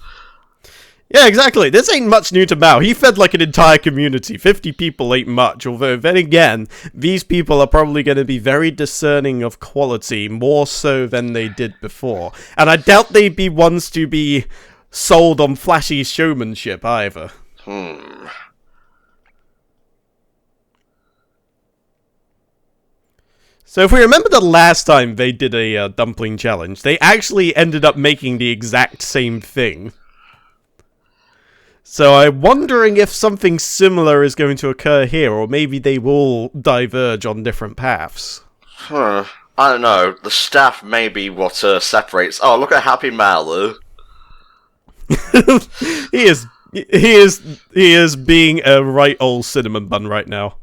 B: Yeah, exactly. This ain't much new to Mao. He fed like an entire community. 50 people ain't much, although then again, these people are probably going to be very discerning of quality, more so than they did before. And I doubt they'd be ones to be sold on flashy showmanship either. So if we remember the last time they did a dumpling challenge, they actually ended up making the exact same thing. So I'm wondering if something similar is going to occur here, or maybe they will diverge on different paths.
A: I don't know. The staff may be what separates... Oh, look at Happy Mal.
B: He is being a right old cinnamon bun right now.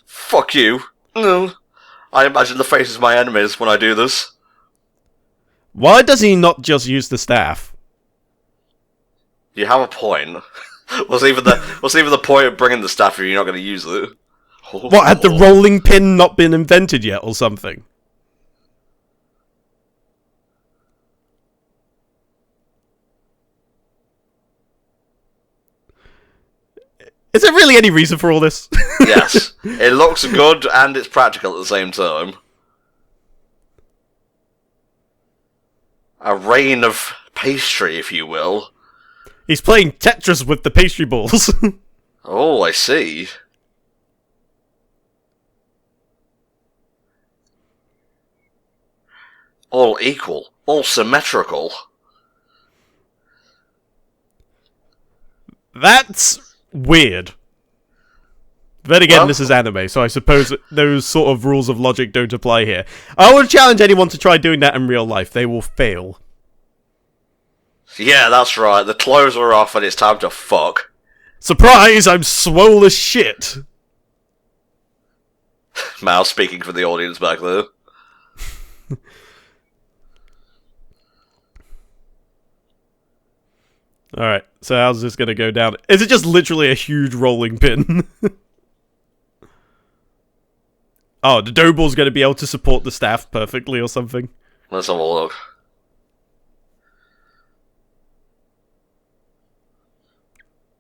A: Fuck you. No. I imagine the faces of my enemies when I do this.
B: Why does he not just use the staff?
A: You have a point. What's even the point of bringing the staff if you're not going to use it?
B: What, had the rolling pin not been invented yet or something? Is there really any reason for all this?
A: Yes. It looks good and it's practical at the same time. A rain of pastry, if you will.
B: He's playing Tetris with the pastry balls.
A: Oh, I see. All equal. All symmetrical.
B: That's weird. Then again,
A: Well,
B: this is anime, so I suppose those sort of rules of logic don't apply here. I would challenge anyone to try doing that in real life. They will fail.
A: Yeah, that's right. The clothes are off and it's time to fuck.
B: Surprise! I'm swole as shit!
A: Mal speaking for the audience back there.
B: Alright, so how's this gonna go down? Is it just literally a huge rolling pin? Oh, the dough ball's gonna be able to support the staff perfectly or something.
A: Let's have a look.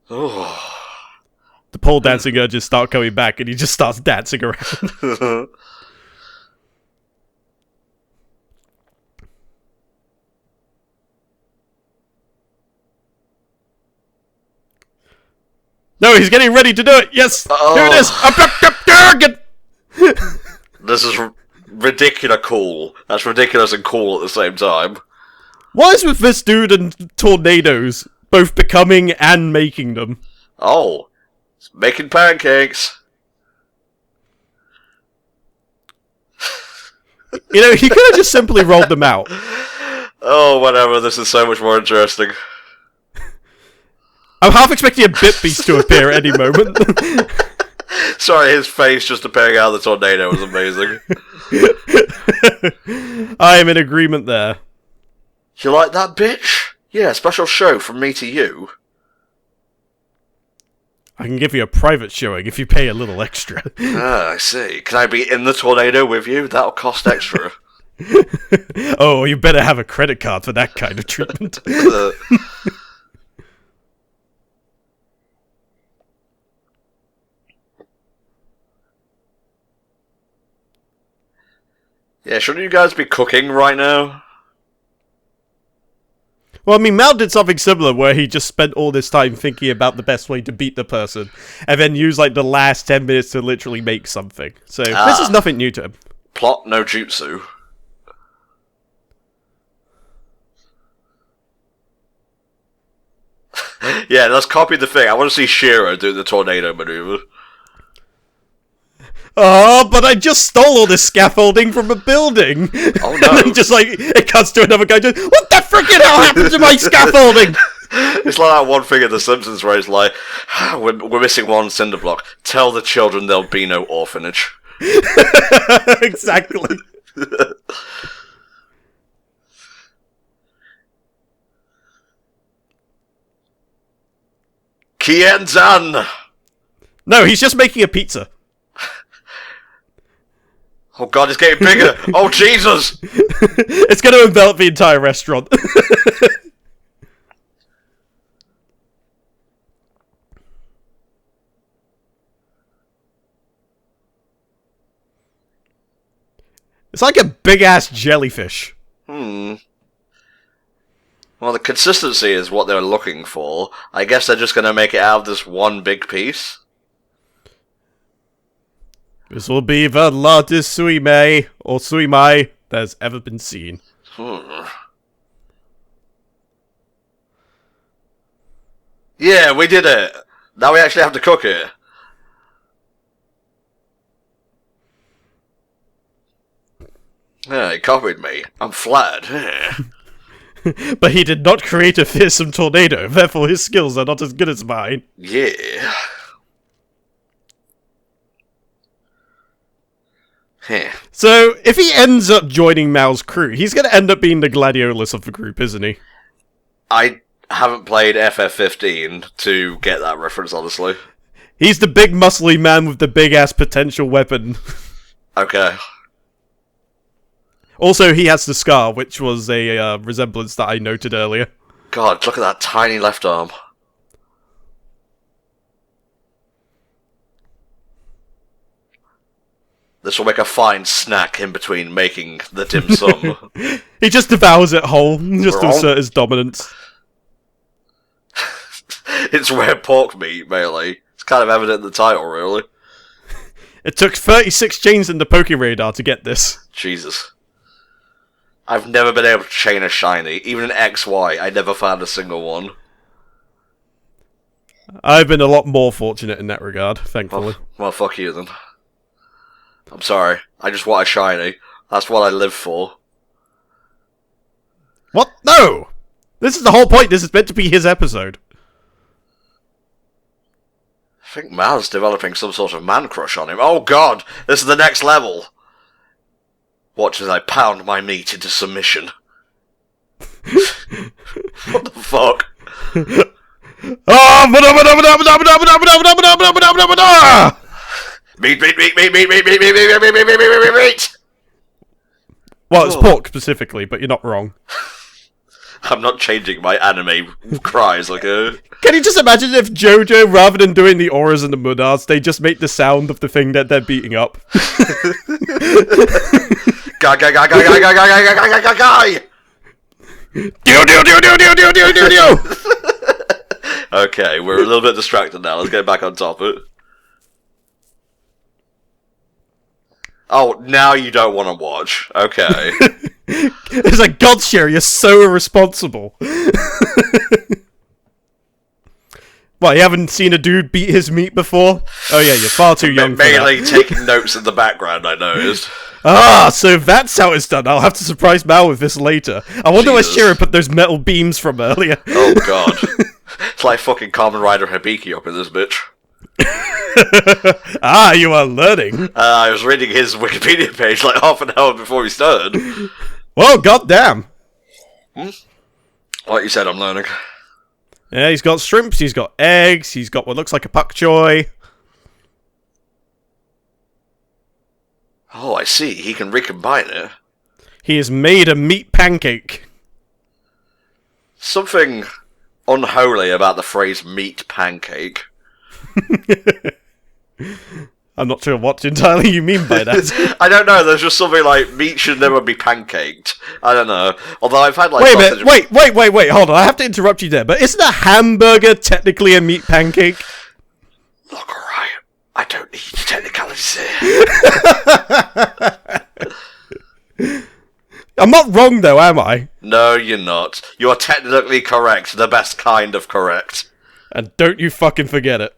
A: Oh.
B: The pole dancing urges start coming back and he just starts dancing around. No, he's getting ready to do it! Yes! Here it is!
A: This is ridiculous cool. That's ridiculous and cool at the same time.
B: What is with this dude and tornadoes? Both becoming and making them.
A: Oh. It's making pancakes.
B: You know, he could have just simply rolled them out.
A: Oh, whatever. This is so much more interesting.
B: I'm half expecting a bit beast to appear at any moment.
A: Sorry, his face just appearing out of the tornado was amazing.
B: I am in agreement there.
A: You like that, bitch? Yeah, special show from me to you.
B: I can give you a private showing if you pay a little extra.
A: Ah, I see. Can I be in the tornado with you? That'll cost extra.
B: Oh, you better have a credit card for that kind of treatment.
A: Yeah, shouldn't you guys be cooking right now?
B: Well, I mean, Mal did something similar where he just spent all this time thinking about the best way to beat the person, and then used, like, the last 10 minutes to literally make something. So, this is nothing new to him.
A: Plot no jutsu. Yeah, let's copy the thing. I want to see Shiro do the tornado maneuver.
B: Oh, but I just stole all this scaffolding from a building.
A: Oh no!
B: And then just like it cuts to another guy. Just, what the freaking hell happened to my scaffolding?
A: It's like that one thing in The Simpsons where it's like, we're missing one cinder block. Tell the children there'll be no orphanage.
B: Exactly.
A: Kien-san!
B: No, he's just making a pizza.
A: Oh god, it's getting bigger! Oh Jesus!
B: It's going to envelop the entire restaurant. It's like a big-ass jellyfish.
A: Well, the consistency is what they're looking for. I guess they're just gonna make it out of this one big piece.
B: This will be the largest suimei, or suimai, that has ever been seen.
A: Yeah, we did it! Now we actually have to cook it. Yeah, he copied me. I'm flattered.
B: But he did not create a fearsome tornado, therefore his skills are not as good as mine.
A: Yeah.
B: So, if he ends up joining Mal's crew, he's going to end up being the Gladiolus of the group, isn't he?
A: I haven't played FF15 to get that reference, honestly.
B: He's the big muscly man with the big-ass potential weapon.
A: Okay.
B: Also, he has the scar, which was a resemblance that I noted earlier.
A: God, look at that tiny left arm. This will make a fine snack in between making the dim sum.
B: He just devours it whole, just to assert his dominance.
A: It's rare pork meat, Melee. It's kind of evident in the title, really.
B: It took 36 chains in the Poke Radar to get this.
A: Jesus. I've never been able to chain a shiny. Even in XY, I never found a single one.
B: I've been a lot more fortunate in that regard, thankfully.
A: Well, fuck you then. I'm sorry. I just want a shiny. That's what I live for.
B: What? No! This is the whole point. This is meant to be his episode.
A: I think Mal's developing some sort of man crush on him. Oh god! This is the next level! Watch as I pound my meat into submission. What the fuck? Meat!
B: Well, it's pork specifically, but you're not wrong.
A: I'm not changing my anime cries like a...
B: Can you just imagine if JoJo, rather than doing the auras and the mudas, they just make the sound of the thing that they're beating up?
A: Guy!
B: Deal!
A: Okay, we're a little bit distracted now. Let's get back on topic. Oh, now you don't want to watch. Okay.
B: It's like, Godshare, you're so irresponsible. What, you haven't seen a dude beat his meat before? Oh yeah, you're far too young for that.
A: Mainly taking notes in the background, I noticed.
B: Ah, so that's how it's done. I'll have to surprise Mal with this later. I wonder where
A: Jesus.
B: Shira put those metal beams from earlier.
A: Oh god. It's like fucking Kamen Rider Hibiki up in this bitch.
B: Ah, you are learning.
A: I was reading his Wikipedia page like half an hour before we started.
B: Well, goddamn.
A: Like you said, I'm learning.
B: Yeah, he's got shrimps, he's got eggs, he's got what looks like a pak choy.
A: Oh, I see. He can recombine it.
B: He has made a meat pancake.
A: Something unholy about the phrase meat pancake.
B: I'm not sure what entirely you mean by that.
A: I don't know, there's just something like meat should never be pancaked. I don't know. Although I've had like
B: Wait a
A: sausage...
B: minute, wait, hold on, I have to interrupt you there, but isn't a hamburger technically a meat pancake?
A: Look, alright. I don't need technicalities here.
B: I'm not wrong though, am I?
A: No, you're not. You are technically correct. The best kind of correct.
B: And don't you fucking forget it.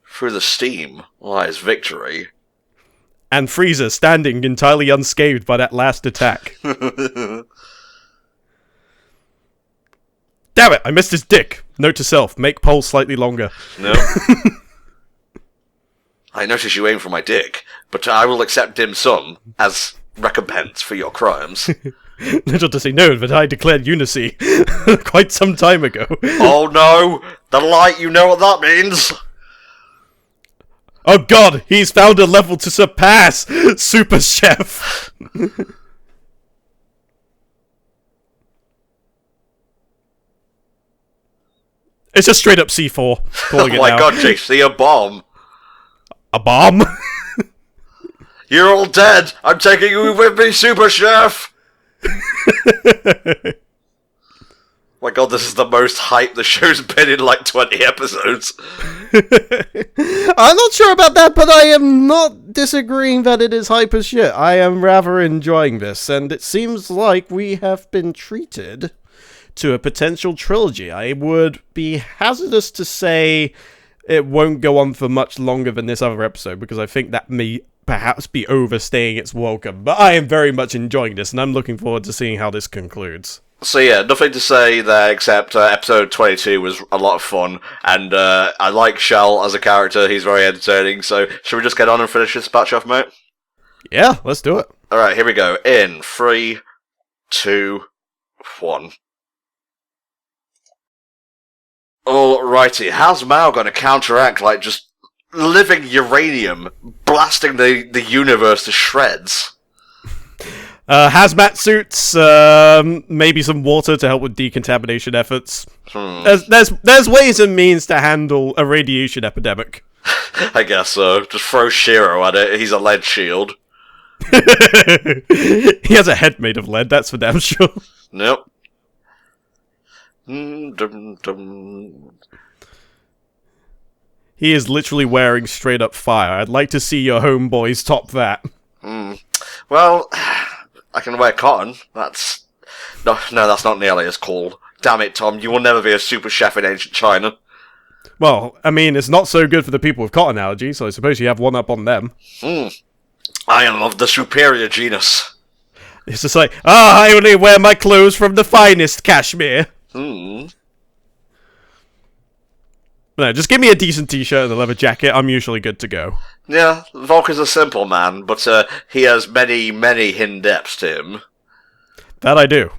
A: Through the steam lies victory.
B: And Frieza standing entirely unscathed by that last attack. Damn it, I missed his dick. Note to self, make pole slightly longer.
A: No. I notice you aim for my dick, but I will accept dim sum as recompense for your crimes.
B: Little does he know that I declared Unicy quite some time ago.
A: Oh no! The light, you know what that means!
B: Oh god, he's found a level to surpass Super Chef! It's just straight up C4.
A: Oh
B: Calling it
A: my
B: now.
A: god, JC, a bomb!
B: A bomb?
A: You're all dead! I'm taking you with me, Super Chef! My god, this is the most hype the show's been in like 20 episodes.
B: I'm not sure about that, but I am not disagreeing that it is hype as shit. I am rather enjoying this, and it seems like we have been treated to a potential trilogy. I would be hazardous to say it won't go on for much longer than this other episode, because I think that may perhaps be overstaying its welcome. But I am very much enjoying this, and I'm looking forward to seeing how this concludes.
A: So yeah, nothing to say there except episode 22 was a lot of fun, and I like Shell as a character, he's very entertaining, so should we just get on and finish this batch off, mate?
B: Yeah, let's do it.
A: Alright, here we go. In 3, 2, 1. Alrighty, how's Mao going to counteract, like, just living uranium, blasting the universe to shreds?
B: Hazmat suits, maybe some water to help with decontamination efforts. There's ways and means to handle a radiation epidemic.
A: I guess so. Just throw Shiro at it, he's a lead shield.
B: He has a head made of lead, that's for damn sure.
A: Nope.
B: He is literally wearing straight up fire. I'd like to see your homeboys top that.
A: Well, I can wear cotton. That's... No, that's not nearly as cool. Damn it, Tom, you will never be a super chef in ancient China.
B: Well, I mean, it's not so good for the people with cotton allergies, so I suppose you have one up on them.
A: I am of the superior genus.
B: It's just like, I only wear my clothes from the finest cashmere. No, just give me a decent t-shirt and a leather jacket, I'm usually good to go.
A: Yeah, Volk is a simple man, but he has many, many hidden depths to him.
B: That I do.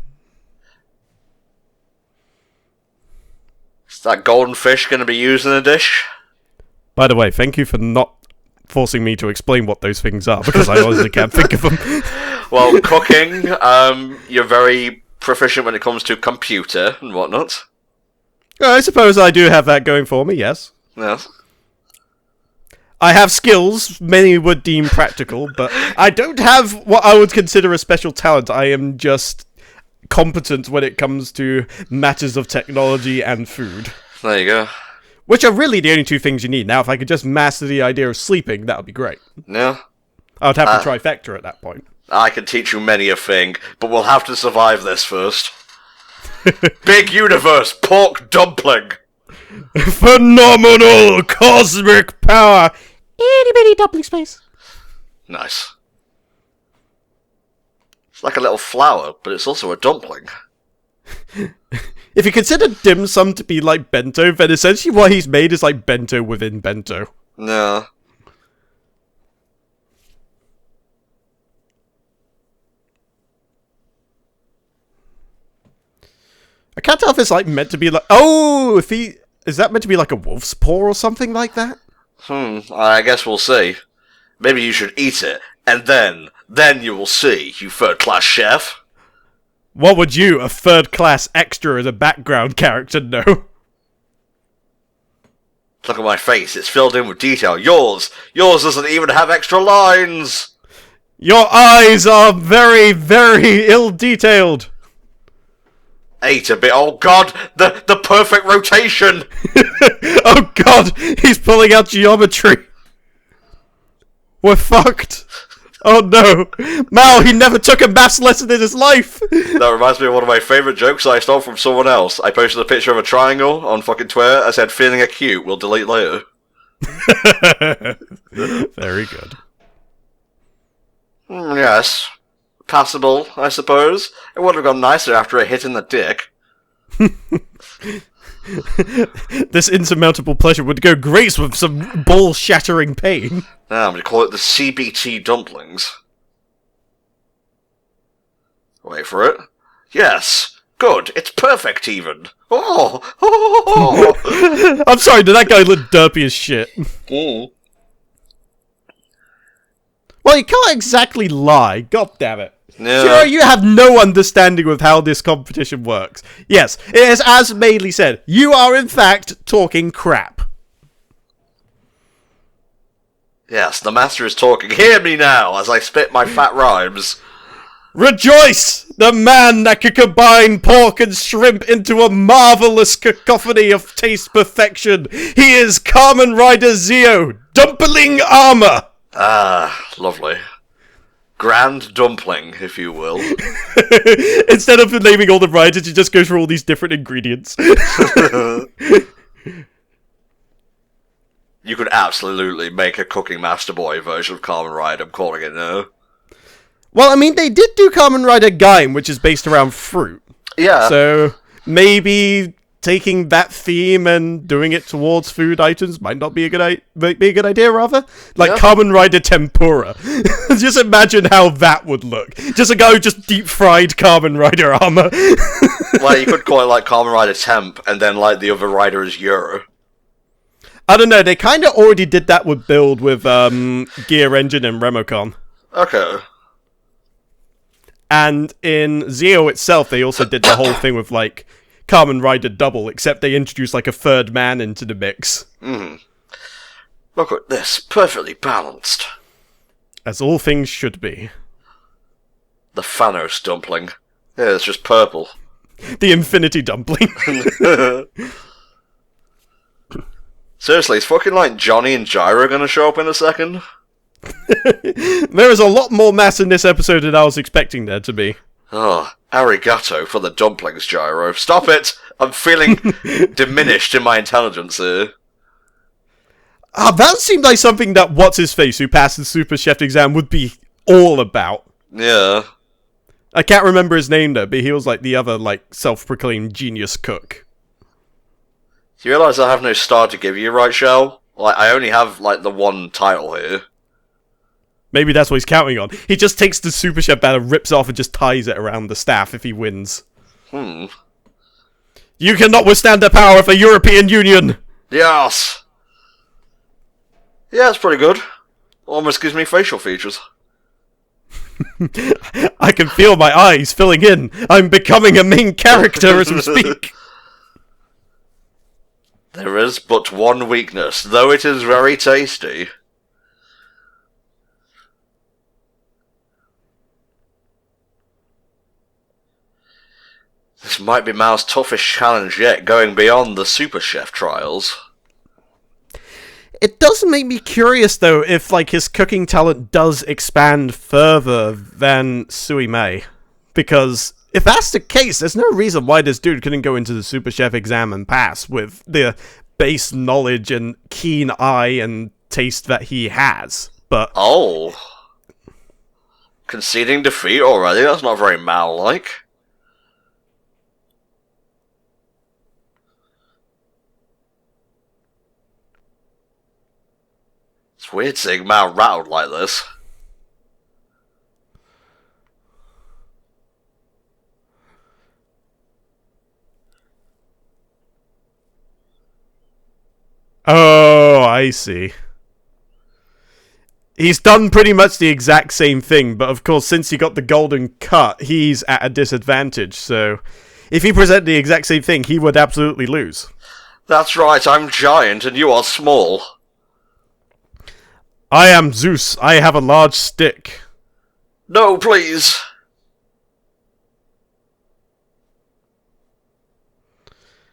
A: Is that golden fish going to be used in a dish?
B: By the way, thank you for not forcing me to explain what those things are, because I honestly can't think of them.
A: Well, cooking, you're very proficient when it comes to computer and whatnot.
B: I suppose I do have that going for me, yes.
A: Yes.
B: I have skills, many would deem practical, but I don't have what I would consider a special talent. I am just competent when it comes to matters of technology and food.
A: There you go.
B: Which are really the only two things you need. Now, if I could just master the idea of sleeping, that would be great.
A: Yeah.
B: I would have the trifecta at that point.
A: I can teach you many a thing, but we'll have to survive this first. Big universe, pork dumpling.
B: Phenomenal cosmic power. Itty bitty dumpling space.
A: Nice. like a little flower, but it's also a dumpling.
B: If you consider dim sum to be like bento, then essentially what he's made is like bento within bento.
A: No.
B: I can't tell if it's like meant to be like... Oh, is that meant to be like a wolf's paw or something like that?
A: I guess we'll see. Maybe you should eat it, and then you will see, you third-class chef.
B: What would you, a third-class extra as a background character, know?
A: Look at my face, it's filled in with detail. Yours doesn't even have extra lines!
B: Your eyes are very, very ill-detailed.
A: Ate a bit, oh god, the perfect rotation!
B: Oh god, he's pulling out geometry. We're fucked. Oh no. Mal, he never took a maths lesson in his life.
A: That reminds me of one of my favourite jokes I stole from someone else. I posted a picture of a triangle on fucking Twitter. I said, feeling acute, we'll delete later.
B: Very good.
A: Yes. Passable, I suppose. It would have gone nicer after a hit in the dick.
B: This insurmountable pleasure would go great with some ball-shattering pain.
A: Now I'm going to call it the CBT dumplings. Wait for it. Yes. Good. It's perfect, even. Oh!
B: I'm sorry, did that guy look derpy as shit? Well, you can't exactly lie. God damn it.
A: Yeah.
B: Sure, you have no understanding of how this competition works. Yes, it is as Madeley said. You are, in fact, talking crap.
A: Yes, the master is talking. Hear me now, as I spit my fat rhymes.
B: Rejoice! The man that could combine pork and shrimp into a marvelous cacophony of taste perfection. He is Kamen Rider Zeo, Dumpling Armor!
A: Ah, lovely. Grand dumpling, if you will.
B: Instead of naming all the riders, you just go through all these different ingredients.
A: You could absolutely make a Cooking Master Boy version of Kamen Rider, I'm calling it now.
B: Well, I mean, they did do Kamen Rider Gaim, which is based around fruit.
A: Yeah.
B: So, maybe taking that theme and doing it towards food items might not be a good idea, rather. Like Kamen Rider Tempura. Just imagine how that would look. Just a guy who just deep-fried Kamen Rider armor.
A: Well, you could call it like Kamen Rider Temp, and then like the other rider is Euro.
B: I don't know, they kind of already did that with Build with Gear Engine and Remocon.
A: Okay.
B: And in Zeo itself, they also did the whole thing with, like, Kamen Rider Double, except they introduced, like, a third man into the mix.
A: Look at this, perfectly balanced.
B: As all things should be.
A: The Thanos dumpling. Yeah, it's just purple.
B: The Infinity Dumpling.
A: Seriously, is fucking like Johnny and Gyro gonna show up in a second?
B: There is a lot more mass in this episode than I was expecting there to be.
A: Oh, arigato for the dumplings, Gyro. Stop it! I'm feeling diminished in my intelligence here.
B: That seemed like something that What's-His-Face, who passed the Super Chef exam, would be all about.
A: Yeah.
B: I can't remember his name, though, but he was like the other, like, self-proclaimed genius cook.
A: Do you realise I have no star to give you, right, Shell? Like, I only have, like, the one title here.
B: Maybe that's what he's counting on. He just takes the Super Chef banner, rips off, and just ties it around the staff if he wins. You cannot withstand the power of the European Union!
A: Yes! Yeah, it's pretty good. Almost gives me facial features.
B: I can feel my eyes filling in. I'm becoming a main character as we speak.
A: There is but one weakness, though it is very tasty. This might be Mao's toughest challenge yet, going beyond the Super Chef trials.
B: It does make me curious, though, if, like, his cooking talent does expand further than Sui Mei. Because if that's the case, there's no reason why this dude couldn't go into the Super Chef exam and pass with the base knowledge and keen eye and taste that he has. But
A: oh. Conceding defeat already? That's not very Mal-like. It's weird seeing Mal rattled like this.
B: Oh, I see. He's done pretty much the exact same thing, but of course, since he got the golden cut, he's at a disadvantage, so if he presented the exact same thing, he would absolutely lose.
A: That's right, I'm giant and you are small.
B: I am Zeus. I have a large stick.
A: No, please.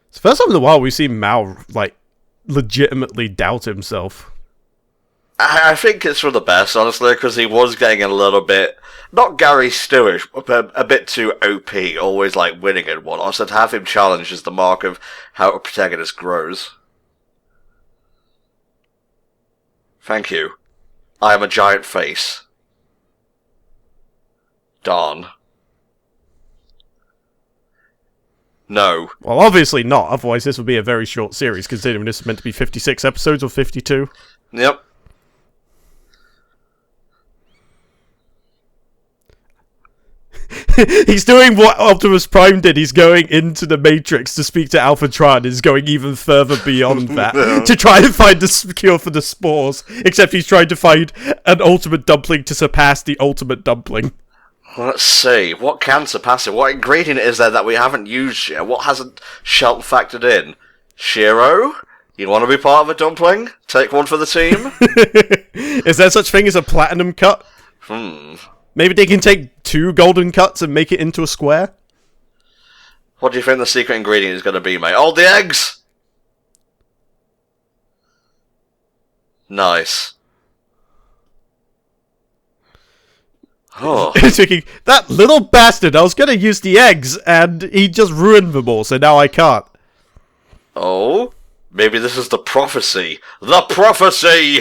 B: It's the first time in a while we've seen Mao, like, legitimately doubt himself.
A: I think it's for the best, honestly, because he was getting a little bit, not Gary Stewish, but a bit too OP, always like winning and whatnot. So to have him challenged is the mark of how a protagonist grows. Thank you. I am a giant face. Darn. No.
B: Well, obviously not, otherwise this would be a very short series, considering this is meant to be 56 episodes or 52.
A: Yep.
B: He's doing what Optimus Prime did. He's going into the Matrix to speak to Alphatron. He's going even further beyond that to try and find the cure for the spores. Except he's trying to find an ultimate dumpling to surpass the ultimate dumpling.
A: Let's see. What can surpass it? What ingredient is there that we haven't used yet? What hasn't Shelt factored in? Shiro? You want to be part of a dumpling? Take one for the team?
B: Is there such thing as a platinum cut? Maybe they can take 2 golden cuts and make it into a square?
A: What do you think the secret ingredient is going to be, mate? Oh, the eggs! Nice. Oh.
B: Thinking, that little bastard, I was going to use the eggs, and he just ruined them all, so now I can't.
A: Oh? Maybe this is the prophecy. The prophecy!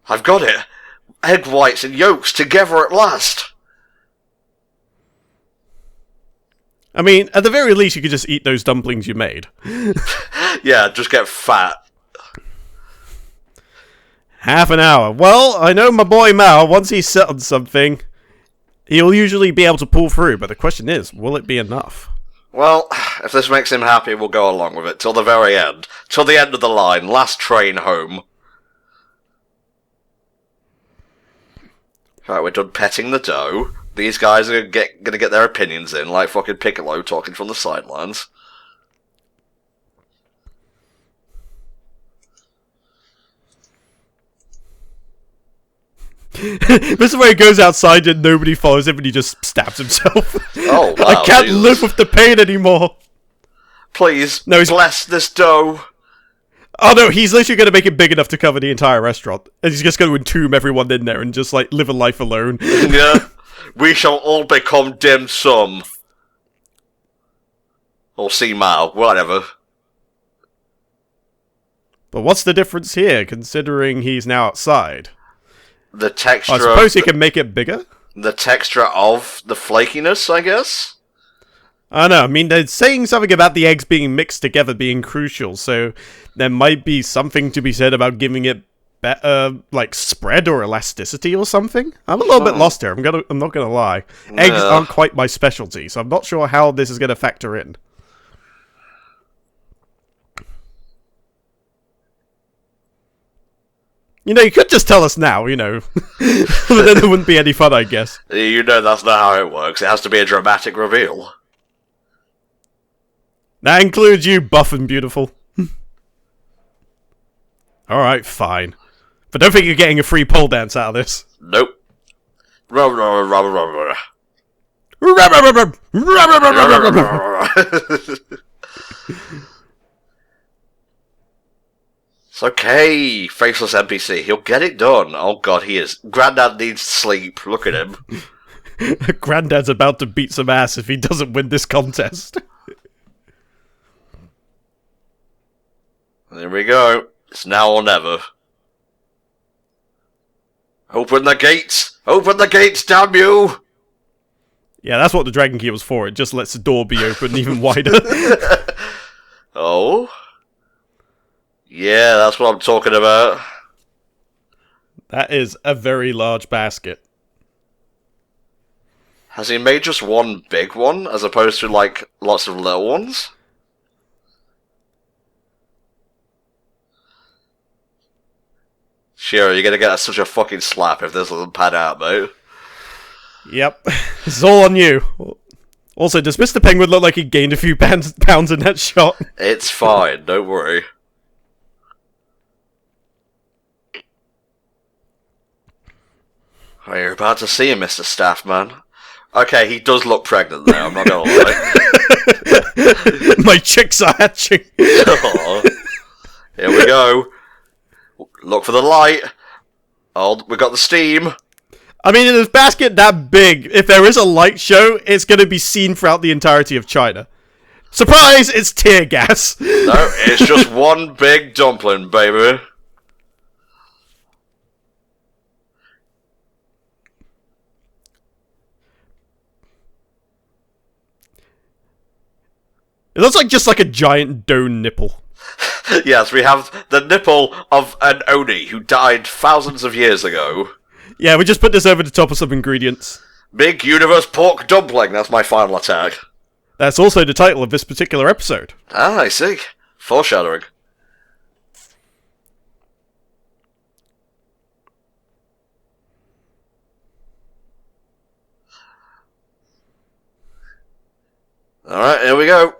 A: I've got it. Egg whites and yolks together at last.
B: I mean, at the very least, you could just eat those dumplings you made.
A: Yeah, just get fat.
B: Half an hour. Well, I know my boy Mao, once he's set on something, he'll usually be able to pull through, but the question is, will it be enough?
A: Well, if this makes him happy, we'll go along with it till the very end. Till the end of the line. Last train home. Right, we're done petting the dough. These guys are gonna get their opinions in, like fucking Piccolo talking from the sidelines.
B: This is where he goes outside and nobody follows him and he just stabs himself.
A: Oh, wow,
B: I can't
A: Jesus.
B: live with the pain anymore.
A: Please,
B: No, he's-
A: bless this dough.
B: Oh no, he's literally going to make it big enough to cover the entire restaurant. And he's just going to entomb everyone in there and just, like, live a life alone.
A: Yeah. We shall all become dim sum. Or see Mao, whatever.
B: But what's the difference here, considering he's now outside?
A: The texture
B: I suppose he can make it bigger?
A: The texture of the flakiness, I guess?
B: I don't know, I mean, they're saying something about the eggs being mixed together being crucial, so there might be something to be said about giving it better, like, spread or elasticity or something? I'm a little bit lost here, I'm not gonna lie. Eggs aren't quite my specialty, so I'm not sure how this is gonna factor in. You know, you could just tell us now, you know. But then it wouldn't be any fun, I guess.
A: You know that's not how it works. It has to be a dramatic reveal.
B: That includes you, buff and beautiful. Alright, fine. But don't think you're getting a free pole dance out of this.
A: Nope. It's okay, faceless NPC. He'll get it done. Oh god, he is. Grandad needs sleep. Look at him.
B: Granddad's about to beat some ass if he doesn't win this contest.
A: There we go. It's now or never. Open the gates! Open the gates, damn you!
B: Yeah, that's what the dragon key was for. It just lets the door be open even wider.
A: Oh? Yeah, that's what I'm talking about.
B: That is a very large basket.
A: Has he made just one big one, as opposed to, like, lots of little ones? Sure, you're gonna get such a fucking slap if this doesn't pan out, mate.
B: Yep. This is all on you. Also, does Mr. Penguin look like he gained a few pounds in that shot?
A: It's fine, don't worry. Oh, you're about to see him, Mr. Staffman. Okay, he does look pregnant there, I'm not gonna lie.
B: My chicks are hatching.
A: Oh. Here we go. Look for the light. Oh, we got the steam.
B: I mean, in this basket that big, if there is a light show, it's going to be seen throughout the entirety of China. Surprise! It's tear gas.
A: No, it's just one big dumpling, baby.
B: It looks like just like a giant dough nipple.
A: Yes, we have the nipple of an Oni who died thousands of years ago.
B: Yeah, we just put this over the top of some ingredients.
A: Big universe pork dumpling, that's my final attack.
B: That's also the title of this particular episode.
A: Ah, I see. Foreshadowing. Alright, here we go.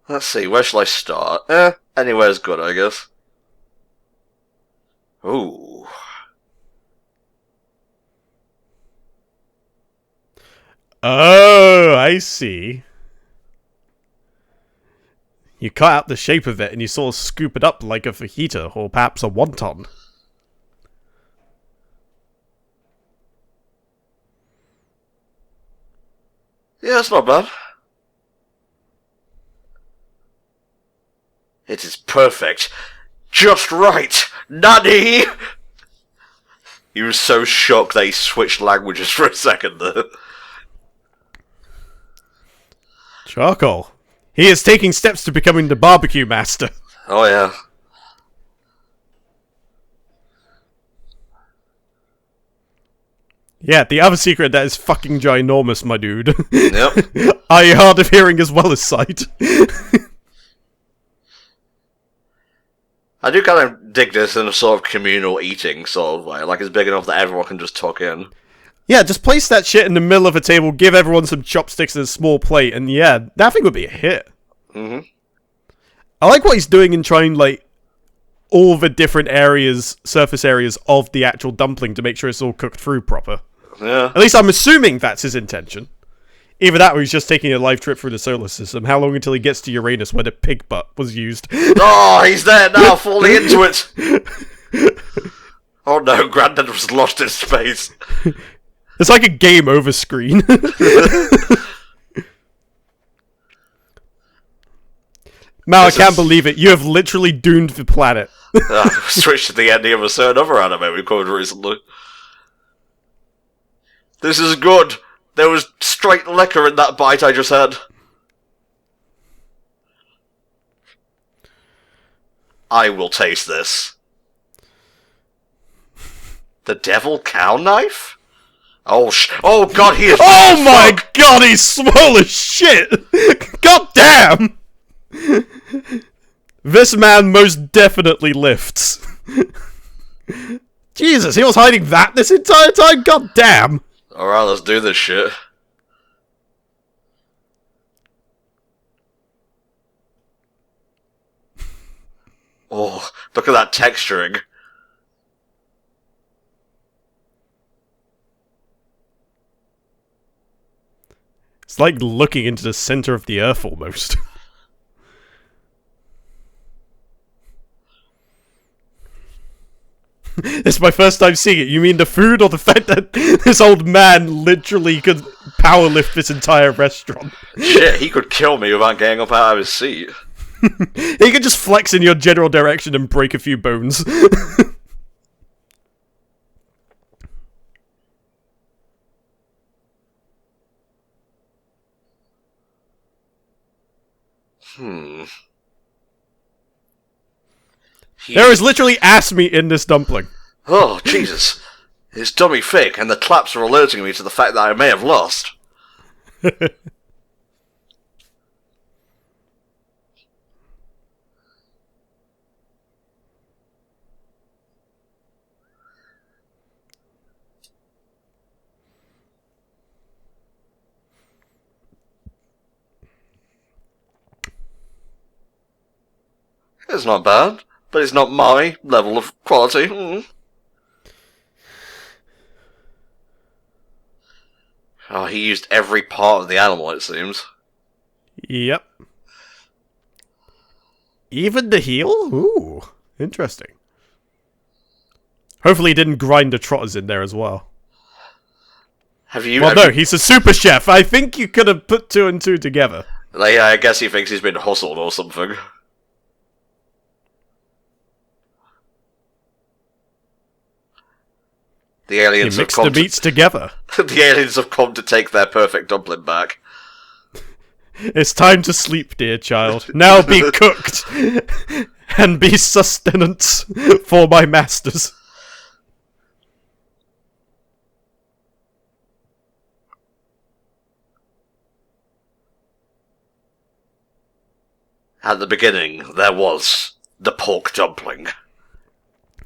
A: Let's see, where shall I start? Anywhere's good, I guess. Ooh.
B: Oh, I see. You cut out the shape of it and you sort of scoop it up like a fajita or perhaps a wonton.
A: Yeah, it's not bad. It is perfect. Just right. Nani! He was so shocked that he switched languages for a second there.
B: Charcoal. He is taking steps to becoming the barbecue master.
A: Oh yeah.
B: Yeah, the other secret that is fucking ginormous, my dude.
A: Yep.
B: Eye hard of hearing as well as sight.
A: I do kind of dig this in a sort of communal eating sort of way. Like it's big enough that everyone can just tuck in.
B: Yeah, just place that shit in the middle of a table, give everyone some chopsticks and a small plate, and yeah, that thing would be a hit.
A: Mm-hmm.
B: I like what he's doing in trying, like, all the different areas, surface areas of the actual dumpling to make sure it's all cooked through proper.
A: Yeah.
B: At least I'm assuming that's his intention. Either that or he's just taking a live trip through the solar system. How long until he gets to Uranus where the pig butt was used?
A: Oh, he's there now, falling into it! Oh no, Grandad was lost in space.
B: It's like a game over screen. Mal, I can't believe it. You have literally doomed the planet.
A: Switched to the ending of a certain other anime we covered recently. This is good. There was straight liquor in that bite I just had. I will taste this. The devil cow knife? Oh god, he is...
B: Oh my god, he's swole as shit! God damn! This man most definitely lifts. Jesus, he was hiding that this entire time? God damn!
A: Alright, let's do this shit. Oh, look at that texturing.
B: It's like looking into the center of the earth almost. It's my first time seeing it. You mean the food or the fact that this old man literally could powerlift this entire restaurant?
A: Shit, he could kill me without getting up out of his seat.
B: He could just flex in your general direction and break a few bones. There is literally ass meat in this dumpling.
A: Oh, Jesus. It's dummy thick, and the claps are alerting me to the fact that I may have lost. It's not bad, but it's not my level of quality. Oh, he used every part of the animal, it seems.
B: Yep. Even the heel? Ooh, interesting. Hopefully he didn't grind the trotters in there as well. He's a super chef. I think you could have put 2 and 2 together.
A: Yeah, I guess he thinks he's been hustled or something. The aliens
B: mixed the meats together.
A: The aliens have come to take their perfect dumpling back.
B: It's time to sleep, dear child. Now be cooked and be sustenance for my masters.
A: At the beginning, there was the pork dumpling.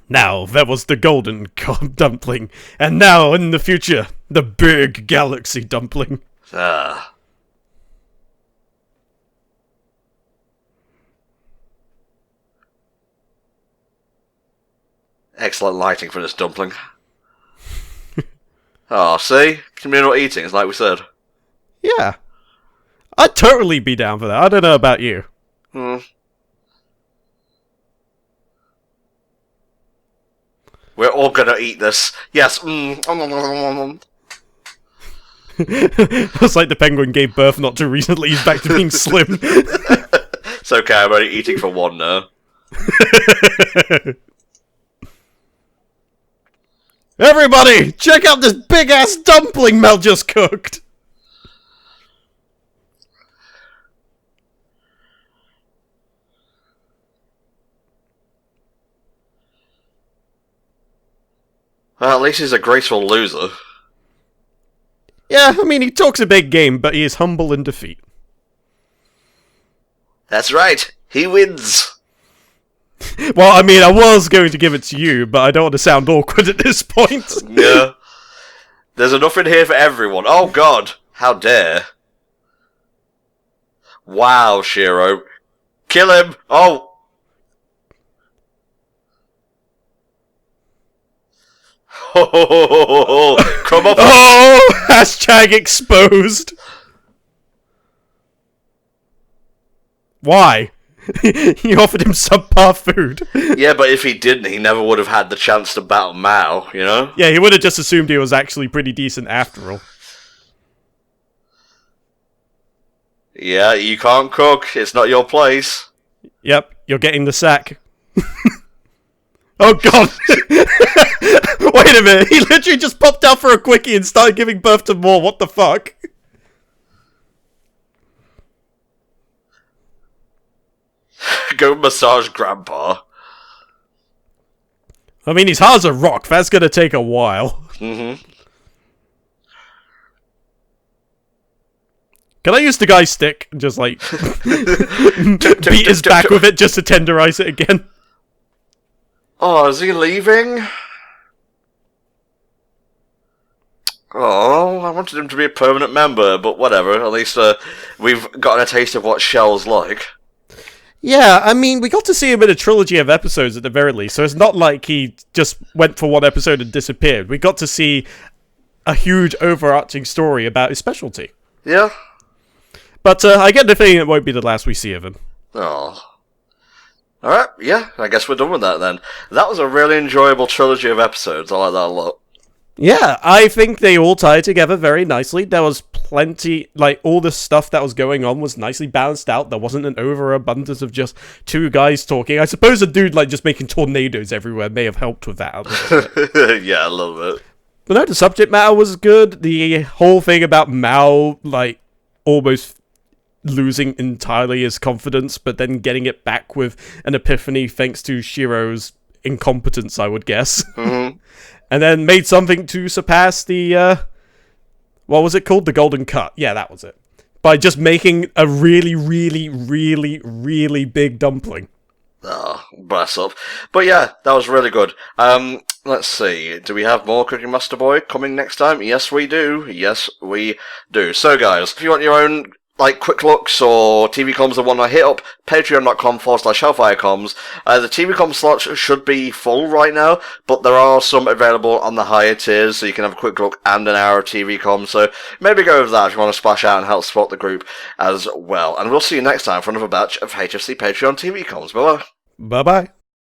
B: Now, there was the golden dumpling, and now, in the future, the big galaxy dumpling.
A: Ah. Excellent lighting for this dumpling. Oh, see? Communal eating, like we said.
B: Yeah. I'd totally be down for that. I don't know about you.
A: We're all gonna eat this. Yes.
B: It's like the penguin gave birth not too recently. He's back to being slim.
A: It's okay, I'm only eating for one now.
B: Everybody, check out this big-ass dumpling Mel just cooked!
A: Well, at least he's a graceful loser.
B: Yeah, I mean, he talks a big game, but he is humble in defeat.
A: That's right, he wins!
B: Well, I mean, I was going to give it to you, but I don't want to sound awkward at this point.
A: Yeah. There's enough in here for everyone. Oh god, how dare. Wow, Shiro. Kill him! Oh! Come up!
B: Oh! Hashtag exposed! Why? You offered him subpar food.
A: Yeah, but if he didn't, he never would have had the chance to battle Mao, you know?
B: Yeah, he would have just assumed he was actually pretty decent after all.
A: Yeah, you can't cook. It's not your place.
B: Yep, you're getting the sack. Oh god! Wait a minute, he literally just popped out for a quickie and started giving birth to more, what the fuck?
A: Go massage Grandpa.
B: I mean, he's hard as a rock, that's gonna take a while.
A: Mm-hmm.
B: Can I use the guy's stick and just, like, beat his back with it just to tenderize it again?
A: Oh, is he leaving? Oh, I wanted him to be a permanent member, but whatever. At least we've gotten a taste of what Shell's like.
B: Yeah, I mean, we got to see him in a trilogy of episodes at the very least, so it's not like he just went for one episode and disappeared. We got to see a huge overarching story about his specialty.
A: Yeah.
B: But I get the feeling it won't be the last we see of him.
A: Oh. Alright, yeah, I guess we're done with that then. That was a really enjoyable trilogy of episodes. I like that a lot.
B: Yeah, I think they all tie together very nicely. There was plenty, like, all the stuff that was going on was nicely balanced out. There wasn't an overabundance of just two guys talking. I suppose a dude, like, just making tornadoes everywhere may have helped with that a little bit.
A: Yeah, a little bit.
B: But no, the subject matter was good. The whole thing about Mao, like, almost losing entirely his confidence, but then getting it back with an epiphany thanks to Shiro's incompetence, I would guess.
A: Mm-hmm.
B: And then made something to surpass the, what was it called? The Golden Cut. Yeah, that was it. By just making a really, really, really, really big dumpling.
A: Oh, bless up. But yeah, that was really good. Let's see. Do we have more Cooking Master Boy coming next time? Yes, we do. Yes, we do. So, guys, if you want your own, like, quick looks or TV comms that want to hit up patreon.com/HellfireComms. The TV comm slots should be full right now, but there are some available on the higher tiers, so you can have a quick look and an hour of TV comms. So maybe go over that if you want to splash out and help support the group as well. And we'll see you next time for another batch of HFC Patreon TV comms. Bye-bye.
B: Bye-bye.